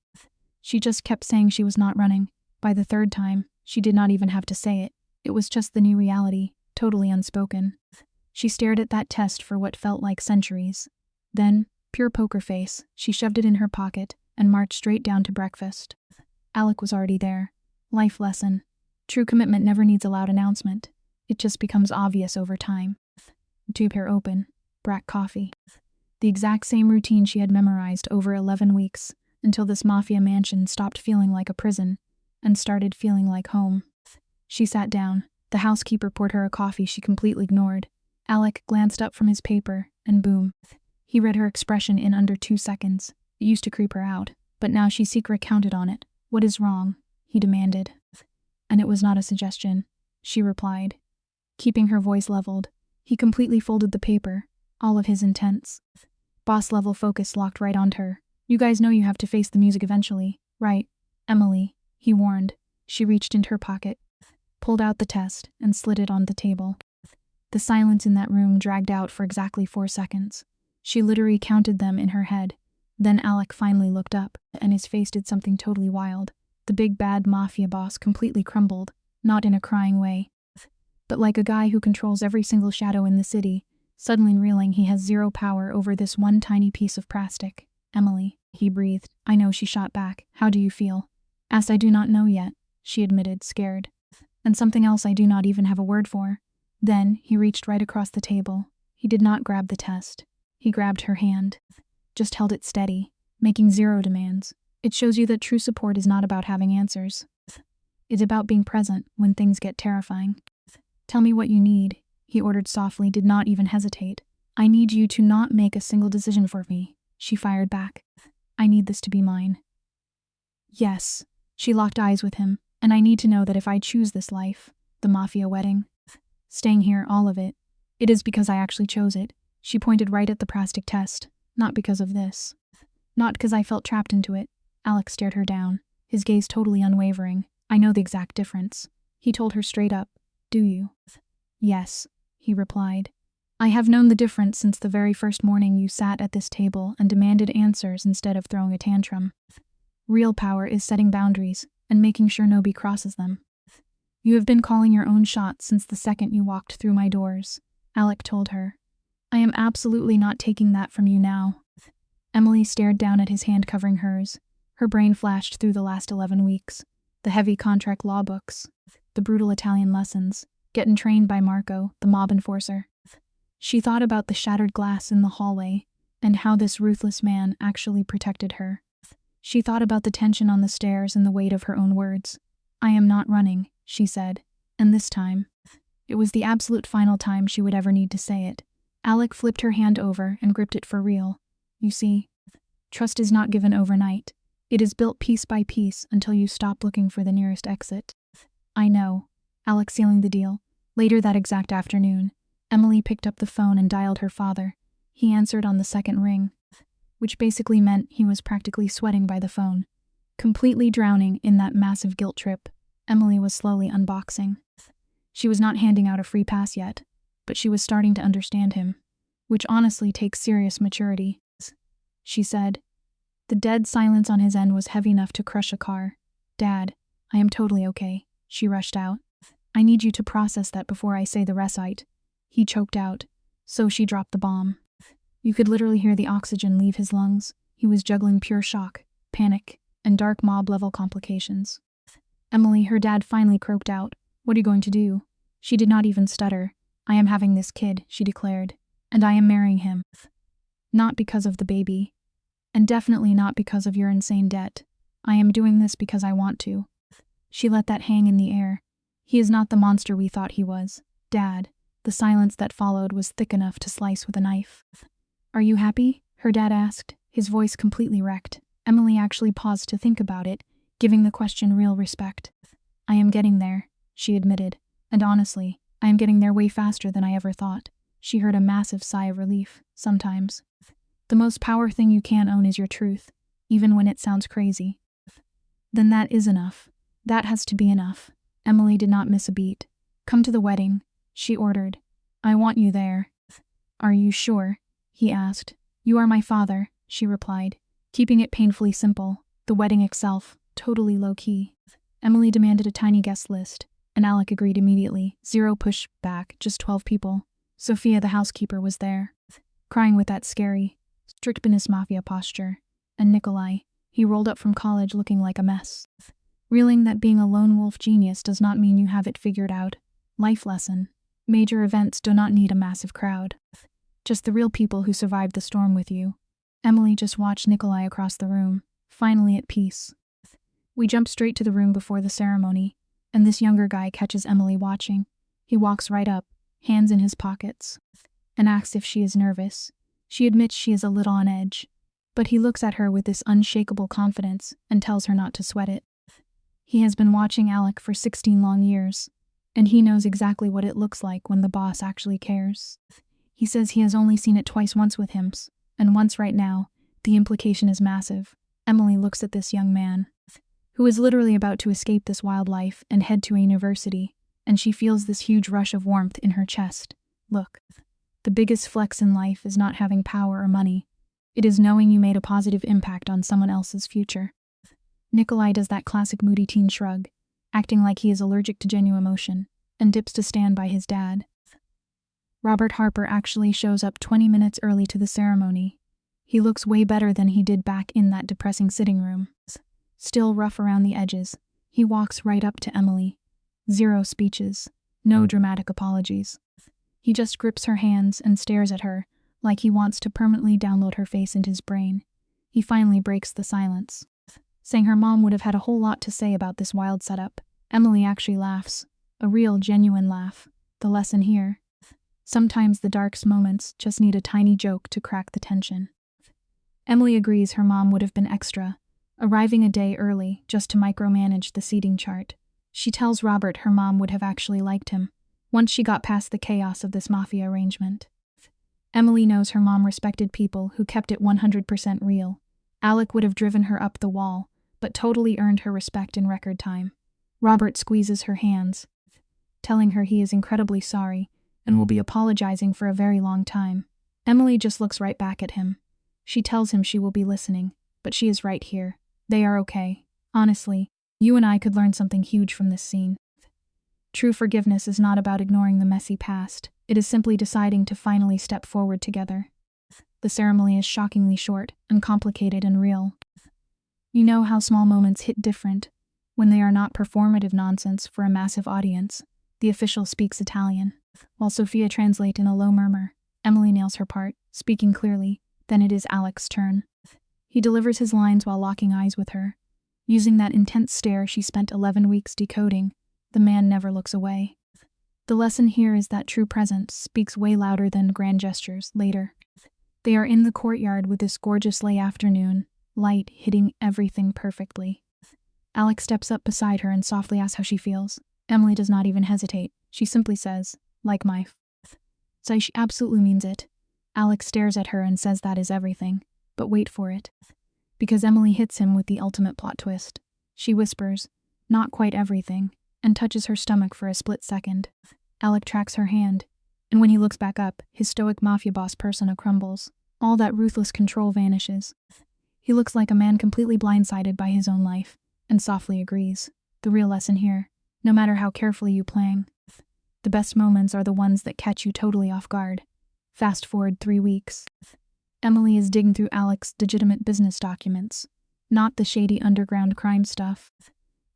She just kept saying she was not running. By the 3rd time, she did not even have to say it. It was just the new reality, totally unspoken. She stared at that test for what felt like centuries. Then, pure poker face, she shoved it in her pocket and marched straight down to breakfast. Alec was already there. Life lesson. True commitment never needs a loud announcement. It just becomes obvious over time. Tube hair open. Black coffee. The exact same routine she had memorized over 11 weeks, until this Mafia mansion stopped feeling like a prison and started feeling like home. She sat down. The housekeeper poured her a coffee she completely ignored. Alec glanced up from his paper, and boom. He read her expression in under 2 seconds. It used to creep her out, but now she secretly counted on it. What is wrong? He demanded. And it was not a suggestion, she replied, keeping her voice leveled. He completely folded the paper, all of his intense, boss-level focus locked right onto her. You guys know you have to face the music eventually, right, Emily? He warned. She reached into her pocket, pulled out the test, and slid it on the table. The silence in that room dragged out for exactly 4 seconds. She literally counted them in her head. Then Alec finally looked up, and his face did something totally wild. The big bad Mafia boss completely crumbled, not in a crying way, but like a guy who controls every single shadow in the city, suddenly realizing he has zero power over this one tiny piece of plastic. Emily, he breathed. I know, she shot back. How do you feel? Asked. I do not know yet, she admitted, scared. And something else I do not even have a word for. Then, he reached right across the table. He did not grab the test. He grabbed her hand. Just held it steady, making zero demands. It shows you that true support is not about having answers. It's about being present when things get terrifying. Tell me what you need, he ordered softly, did not even hesitate. I need you to not make a single decision for me, she fired back. I need this to be mine. Yes, she locked eyes with him, and I need to know that if I choose this life, the Mafia wedding, staying here, all of it, it is because I actually chose it. She pointed right at the plastic test. Not because of this. Not because I felt trapped into it. Alex stared her down, his gaze totally unwavering. I know the exact difference. He told her straight up. Do you? Yes, he replied. I have known the difference since the very first morning you sat at this table and demanded answers instead of throwing a tantrum. Real power is setting boundaries and making sure nobody crosses them. You have been calling your own shots since the second you walked through my doors, Alec told her. I am absolutely not taking that from you now. Emily stared down at his hand covering hers. Her brain flashed through the last 11 weeks. The heavy contract law books. The brutal Italian lessons. Getting trained by Marco, the mob enforcer. She thought about the shattered glass in the hallway and how this ruthless man actually protected her. She thought about the tension on the stairs and the weight of her own words. I am not running, she said. And this time, it was the absolute final time she would ever need to say it. Alec flipped her hand over and gripped it for real. You see, trust is not given overnight. It is built piece by piece until you stop looking for the nearest exit. I know. Alec sealing the deal. Later that exact afternoon, Emily picked up the phone and dialed her father. He answered on the second ring, which basically meant he was practically sweating by the phone. Completely drowning in that massive guilt trip, Emily was slowly unboxing. She was not handing out a free pass yet, but she was starting to understand him, which honestly takes serious maturity. She said. The dead silence on his end was heavy enough to crush a car. Dad, I am totally okay, she rushed out. I need you to process that before I say the recite. He choked out, so she dropped the bomb. You could literally hear the oxygen leave his lungs. He was juggling pure shock, panic, and dark mob-level complications. Emily, her dad, finally croaked out. What are you going to do? She did not even stutter. I am having this kid, she declared, and I am marrying him. Not because of the baby, and definitely not because of your insane debt. I am doing this because I want to. She let that hang in the air. He is not the monster we thought he was. Dad. The silence that followed was thick enough to slice with a knife. Are you happy? Her dad asked, his voice completely wrecked. Emily actually paused to think about it, giving the question real respect. I am getting there, she admitted, and honestly, I am getting there way faster than I ever thought. She heard a massive sigh of relief. Sometimes, the most powerful thing you can own is your truth, even when it sounds crazy. Then that is enough. That has to be enough. Emily did not miss a beat. Come to the wedding, she ordered. I want you there. Are you sure? He asked. You are my father, she replied, keeping it painfully simple. The wedding itself, totally low-key. Emily demanded a tiny guest list, and Alec agreed immediately. Zero pushback, just 12 people. Sophia, the housekeeper, was there, crying with that scary, strict business mafia posture. And Nikolai, he rolled up from college looking like a mess. Realizing that being a lone wolf genius does not mean you have it figured out. Life lesson. Major events do not need a massive crowd. Just the real people who survived the storm with you. Emily just watched Nikolai across the room, finally at peace. We jump straight to the room before the ceremony, and this younger guy catches Emily watching. He walks right up, hands in his pockets, and asks if she is nervous. She admits she is a little on edge, but he looks at her with this unshakable confidence and tells her not to sweat it. He has been watching Alec for 16 long years, and he knows exactly what it looks like when the boss actually cares. He says he has only seen it once with him, and once right now. The implication is massive. Emily looks at this young man, who is literally about to escape this wild life and head to a university, and she feels this huge rush of warmth in her chest. Look, the biggest flex in life is not having power or money. It is knowing you made a positive impact on someone else's future. Nikolai does that classic moody teen shrug. acting like he is allergic to genuine emotion, and dips to stand by his dad. Robert Harper actually shows up 20 minutes early to the ceremony. He looks way better than he did back in that depressing sitting room. Still rough around the edges, he walks right up to Emily. Zero speeches, no dramatic apologies. He just grips her hands and stares at her, like he wants to permanently download her face into his brain. He finally breaks the silence, saying her mom would have had a whole lot to say about this wild setup. Emily actually laughs. A real, genuine laugh. The lesson here: sometimes the darkest moments just need a tiny joke to crack the tension. Emily agrees her mom would have been extra, arriving a day early just to micromanage the seating chart. She tells Robert her mom would have actually liked him, once she got past the chaos of this Mafia arrangement. Emily knows her mom respected people who kept it 100% real. Alec would have driven her up the wall, but totally earned her respect in record time. Robert squeezes her hands, telling her he is incredibly sorry and will be apologizing for a very long time. Emily just looks right back at him. She tells him she will be listening, but she is right here. They are okay. Honestly, you and I could learn something huge from this scene. True forgiveness is not about ignoring the messy past. It is simply deciding to finally step forward together. The ceremony is shockingly short, uncomplicated, and real. You know how small moments hit different when they are not performative nonsense for a massive audience. The official speaks Italian, while Sophia translates in a low murmur. Emily nails her part, speaking clearly. Then it is Alec's turn. He delivers his lines while locking eyes with her. Using that intense stare she spent 11 weeks decoding, the man never looks away. The lesson here is that true presence speaks way louder than grand gestures. Later, they are in the courtyard with this gorgeous late afternoon, light hitting everything perfectly. Alec steps up beside her and softly asks how she feels. Emily does not even hesitate. She simply says, "Like my f." So she absolutely means it. Alec stares at her and says that is everything. But wait for it. Because Emily hits him with the ultimate plot twist. She whispers, "Not quite everything," and touches her stomach for a split second. Alec tracks her hand, and when he looks back up, his stoic mafia boss persona crumbles. All that ruthless control vanishes. He looks like a man completely blindsided by his own life, and softly agrees. The real lesson here: no matter how carefully you plan, the best moments are the ones that catch you totally off guard. Fast forward 3 weeks. Emily is digging through Alec's legitimate business documents. Not the shady underground crime stuff,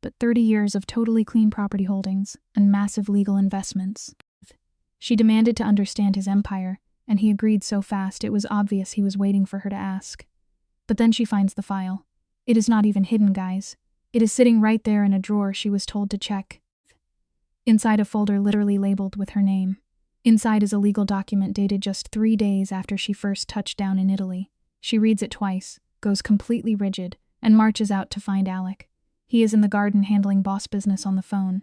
but 30 years of totally clean property holdings and massive legal investments. She demanded to understand his empire, and he agreed so fast it was obvious he was waiting for her to ask. But then she finds the file. It is not even hidden, guys. It is sitting right there in a drawer she was told to check. Inside a folder literally labeled with her name. Inside is a legal document dated just 3 days after she first touched down in Italy. She reads it twice, goes completely rigid, and marches out to find Alec. He is in the garden handling boss business on the phone.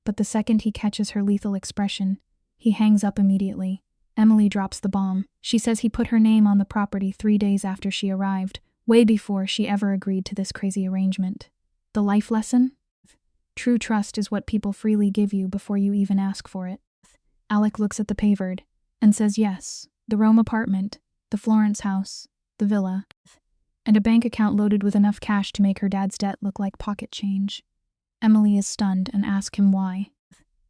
But the second he catches her lethal expression, he hangs up immediately. Emily drops the bomb. She says he put her name on the property 3 days after she arrived, way before she ever agreed to this crazy arrangement. The life lesson? True trust is what people freely give you before you even ask for it. Alec looks at the pavered and says yes, the Rome apartment, the Florence house, the villa, and a bank account loaded with enough cash to make her dad's debt look like pocket change. Emily is stunned and asks him why.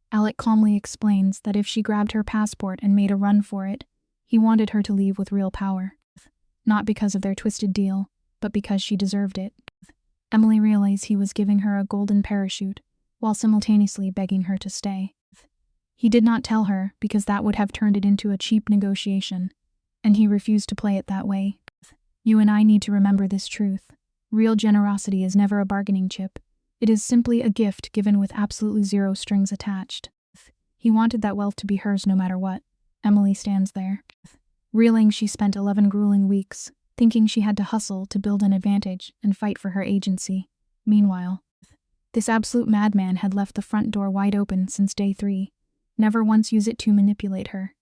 Alec calmly explains that if she grabbed her passport and made a run for it, he wanted her to leave with real power. Not because of their twisted deal, but because she deserved it. Emily realized he was giving her a golden parachute, while simultaneously begging her to stay. He did not tell her because that would have turned it into a cheap negotiation, and he refused to play it that way. You and I need to remember this truth. Real generosity is never a bargaining chip. It is simply a gift given with absolutely zero strings attached. He wanted that wealth to be hers no matter what. Emily stands there. Reeling, she spent 11 grueling weeks, thinking she had to hustle to build an advantage and fight for her agency. Meanwhile, this absolute madman had left the front door wide open since day 3. Never once use it to manipulate her.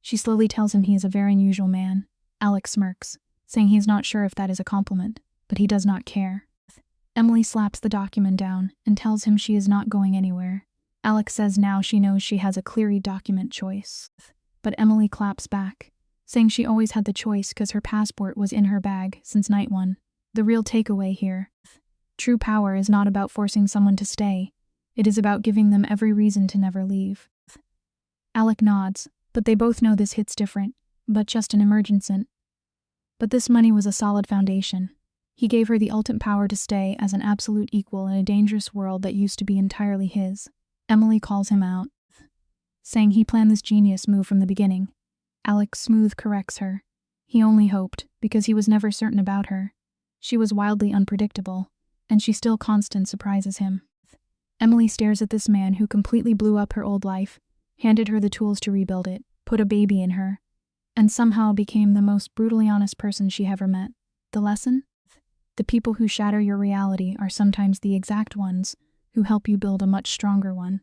She slowly tells him he is a very unusual man. Alec smirks, saying he is not sure if that is a compliment, but he does not care. Emily slaps the document down and tells him she is not going anywhere. Alec says now she knows she has a clear document choice. But Emily claps back, saying she always had the choice because her passport was in her bag since night 1. The real takeaway here: true power is not about forcing someone to stay. It is about giving them every reason to never leave. Alec nods, but they both know this hit's different, but just an emergency. But this money was a solid foundation. He gave her the ultimate power to stay as an absolute equal in a dangerous world that used to be entirely his. Emily calls him out, saying he planned this genius move from the beginning. Alec smooth corrects her. He only hoped, because he was never certain about her. She was wildly unpredictable, and she still constant surprises him. Emily stares at this man who completely blew up her old life, handed her the tools to rebuild it, put a baby in her, and somehow became the most brutally honest person she ever met. The lesson? The people who shatter your reality are sometimes the exact ones who help you build a much stronger one.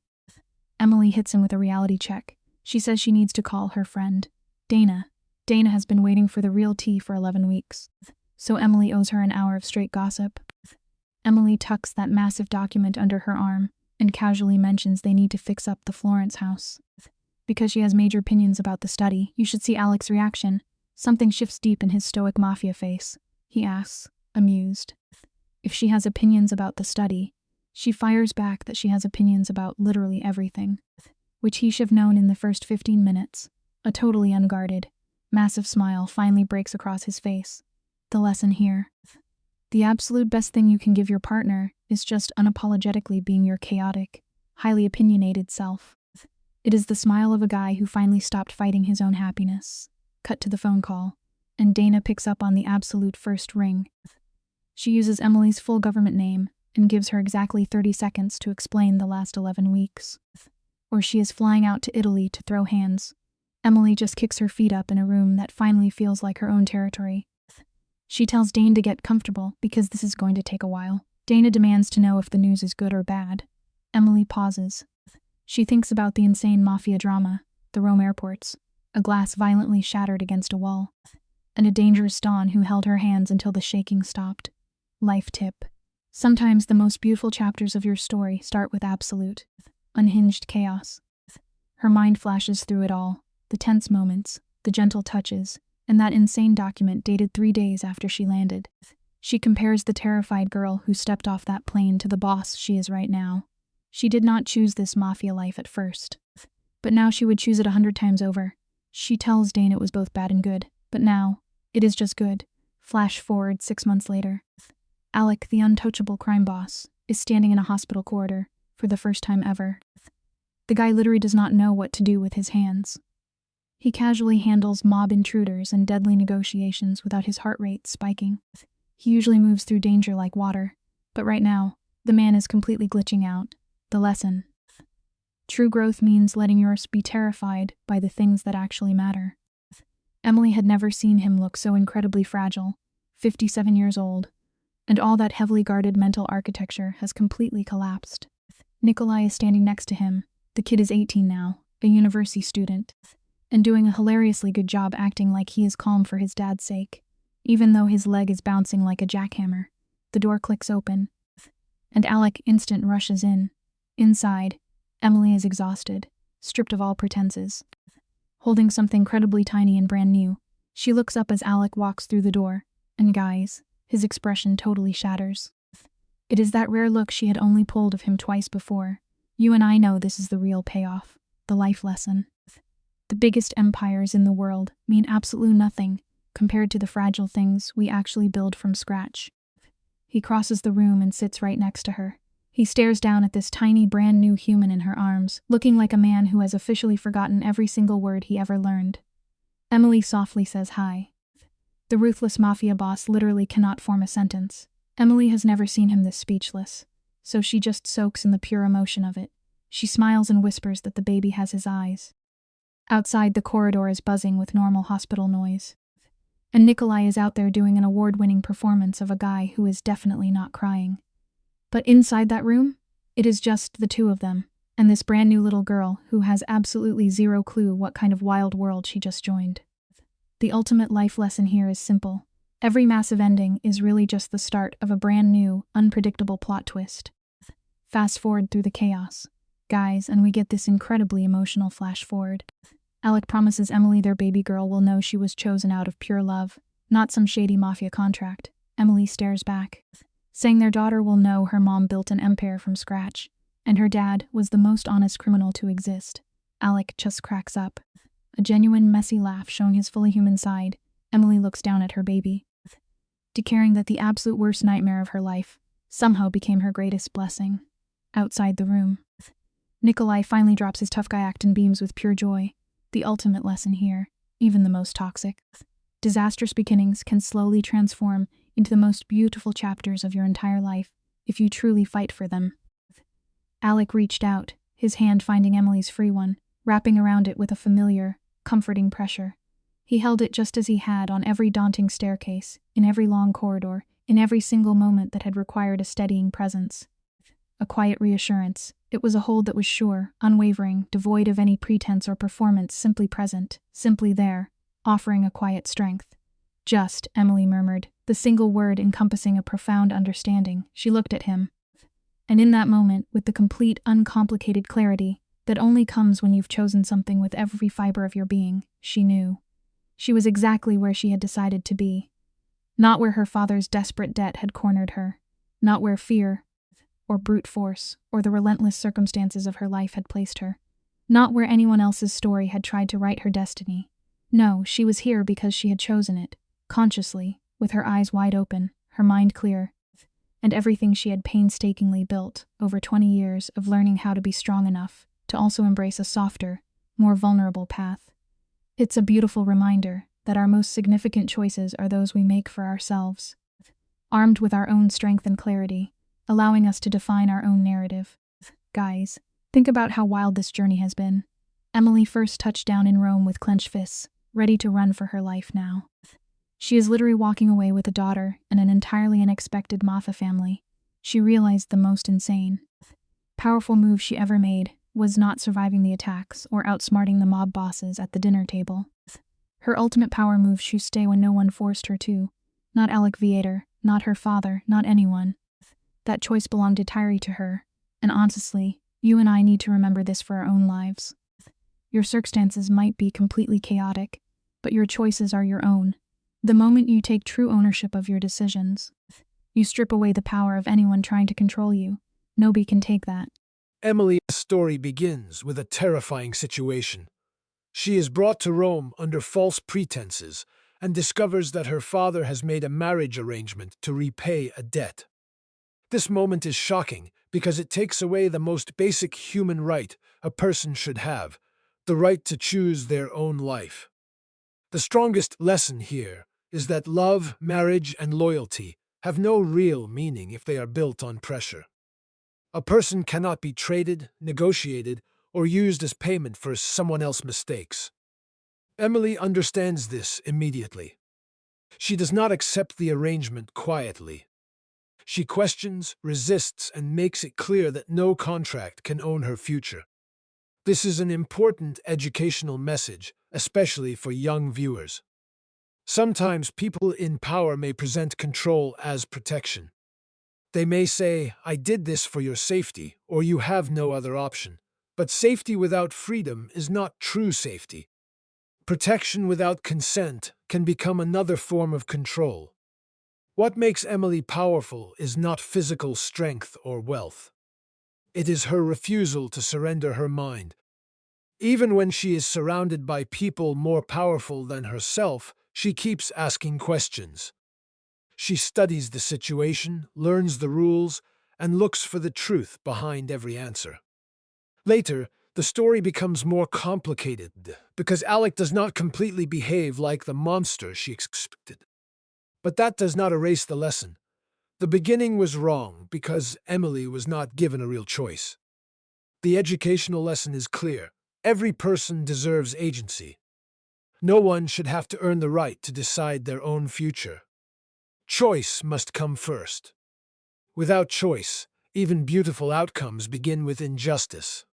Emily hits him with a reality check. She says she needs to call her friend, Dana. Dana has been waiting for the real tea for 11 weeks, so Emily owes her an hour of straight gossip. Emily tucks that massive document under her arm and casually mentions they need to fix up the Florence house. Because she has major opinions about the study, you should see Alec's reaction. Something shifts deep in his stoic Mafia face. He asks, amused, if she has opinions about the study. She fires back that she has opinions about literally everything, which he should have known in the first 15 minutes. A totally unguarded, massive smile finally breaks across his face. The lesson here. The absolute best thing you can give your partner is just unapologetically being your chaotic, highly opinionated self. It is the smile of a guy who finally stopped fighting his own happiness. Cut to the phone call, and Dana picks up on the absolute first ring. She uses Emily's full government name and gives her exactly 30 seconds to explain the last 11 weeks. Or she is flying out to Italy to throw hands. Emily just kicks her feet up in a room that finally feels like her own territory. She tells Dane to get comfortable because this is going to take a while. Dana demands to know if the news is good or bad. Emily pauses. She thinks about the insane Mafia drama, the Rome airports, a glass violently shattered against a wall, and a dangerous Dawn who held her hands until the shaking stopped. Life tip. Sometimes the most beautiful chapters of your story start with absolute, unhinged chaos. Her mind flashes through it all, the tense moments, the gentle touches, and that insane document dated 3 days after she landed. She compares the terrified girl who stepped off that plane to the boss she is right now. She did not choose this Mafia life at first, but now she would choose it 100 times over. She tells Dane it was both bad and good, but now, it is just good. Flash forward 6 months later. Alec, the untouchable crime boss, is standing in a hospital corridor for the first time ever. The guy literally does not know what to do with his hands. He casually handles mob intruders and deadly negotiations without his heart rate spiking. He usually moves through danger like water, but right now, the man is completely glitching out. The lesson. True growth means letting yours be terrified by the things that actually matter. Emily had never seen him look so incredibly fragile, 57 years old, and all that heavily guarded mental architecture has completely collapsed. Nikolai is standing next to him. The kid is 18 now, a university student, and doing a hilariously good job acting like he is calm for his dad's sake, even though his leg is bouncing like a jackhammer. The door clicks open, and Alec instant rushes in. Inside, Emily is exhausted, stripped of all pretenses. Holding something incredibly tiny and brand new, she looks up as Alec walks through the door, and guys, his expression totally shatters. It is that rare look she had only pulled of him twice before. You and I know this is the real payoff, the life lesson. The biggest empires in the world mean absolutely nothing compared to the fragile things we actually build from scratch. He crosses the room and sits right next to her. He stares down at this tiny brand new human in her arms, looking like a man who has officially forgotten every single word he ever learned. Emily softly says hi. The ruthless Mafia boss literally cannot form a sentence. Emily has never seen him this speechless, so she just soaks in the pure emotion of it. She smiles and whispers that the baby has his eyes. Outside, the corridor is buzzing with normal hospital noise, and Nikolai is out there doing an award-winning performance of a guy who is definitely not crying. But inside that room, it is just the two of them, and this brand new little girl who has absolutely zero clue what kind of wild world she just joined. The ultimate life lesson here is simple. Every massive ending is really just the start of a brand new, unpredictable plot twist. Fast forward through the chaos, guys, and we get this incredibly emotional flash forward. Alec promises Emily their baby girl will know she was chosen out of pure love, not some shady Mafia contract. Emily stares back, saying their daughter will know her mom built an empire from scratch, And her dad was the most honest criminal to exist. Alec just cracks up. A genuine, messy laugh showing his fully human side. Emily looks down at her baby, declaring that the absolute worst nightmare of her life somehow became her greatest blessing. Outside the room, Nikolai finally drops his tough guy act and beams with pure joy. The ultimate lesson here, even the most toxic, disastrous beginnings can slowly transform into the most beautiful chapters of your entire life if you truly fight for them. Alec reached out, his hand finding Emily's free one, wrapping around it with a familiar, comforting pressure. He held it just as he had on every daunting staircase, in every long corridor, in every single moment that had required a steadying presence. A quiet reassurance. It was a hold that was sure, unwavering, devoid of any pretense or performance, simply present, simply there, offering a quiet strength. Just, Emily murmured, the single word encompassing a profound understanding. She looked at him. And in that moment, with the complete, uncomplicated clarity that only comes when you've chosen something with every fiber of your being, she knew. She was exactly where she had decided to be. Not where her father's desperate debt had cornered her. Not where fear, or brute force, or the relentless circumstances of her life had placed her. Not where anyone else's story had tried to write her destiny. No, she was here because she had chosen it, consciously, with her eyes wide open, her mind clear, and everything she had painstakingly built over 20 years of learning how to be strong enough to also embrace a softer, more vulnerable path. It's a beautiful reminder that our most significant choices are those we make for ourselves, armed with our own strength and clarity, allowing us to define our own narrative. Guys, think about how wild this journey has been. Emily first touched down in Rome with clenched fists, ready to run for her life now. She is literally walking away with a daughter and an entirely unexpected Mafia family. She realized the most insane, powerful move she ever made was not surviving the attacks or outsmarting the mob bosses at the dinner table. Her ultimate power move to stay when no one forced her to. Not Alec Viator, not her father, not anyone. That choice belonged entirely to her. And honestly, you and I need to remember this for our own lives. Your circumstances might be completely chaotic, but your choices are your own. The moment you take true ownership of your decisions, you strip away the power of anyone trying to control you. Nobody can take that. Emily's story begins with a terrifying situation. She is brought to Rome under false pretenses and discovers that her father has made a marriage arrangement to repay a debt. This moment is shocking because it takes away the most basic human right a person should have, the right to choose their own life. The strongest lesson here is that love, marriage, and loyalty have no real meaning if they are built on pressure. A person cannot be traded, negotiated, or used as payment for someone else's mistakes. Emily understands this immediately. She does not accept the arrangement quietly. She questions, resists, and makes it clear that no contract can own her future. This is an important educational message, especially for young viewers. Sometimes people in power may present control as protection. They may say, "I did this for your safety," or "You have no other option." But safety without freedom is not true safety. Protection without consent can become another form of control. What makes Emily powerful is not physical strength or wealth. It is her refusal to surrender her mind. Even when she is surrounded by people more powerful than herself, she keeps asking questions. She studies the situation, learns the rules, and looks for the truth behind every answer. Later, the story becomes more complicated because Alec does not completely behave like the monster she expected. But that does not erase the lesson. The beginning was wrong because Emily was not given a real choice. The educational lesson is clear. Every person deserves agency. No one should have to earn the right to decide their own future. Choice must come first. Without choice, even beautiful outcomes begin with injustice.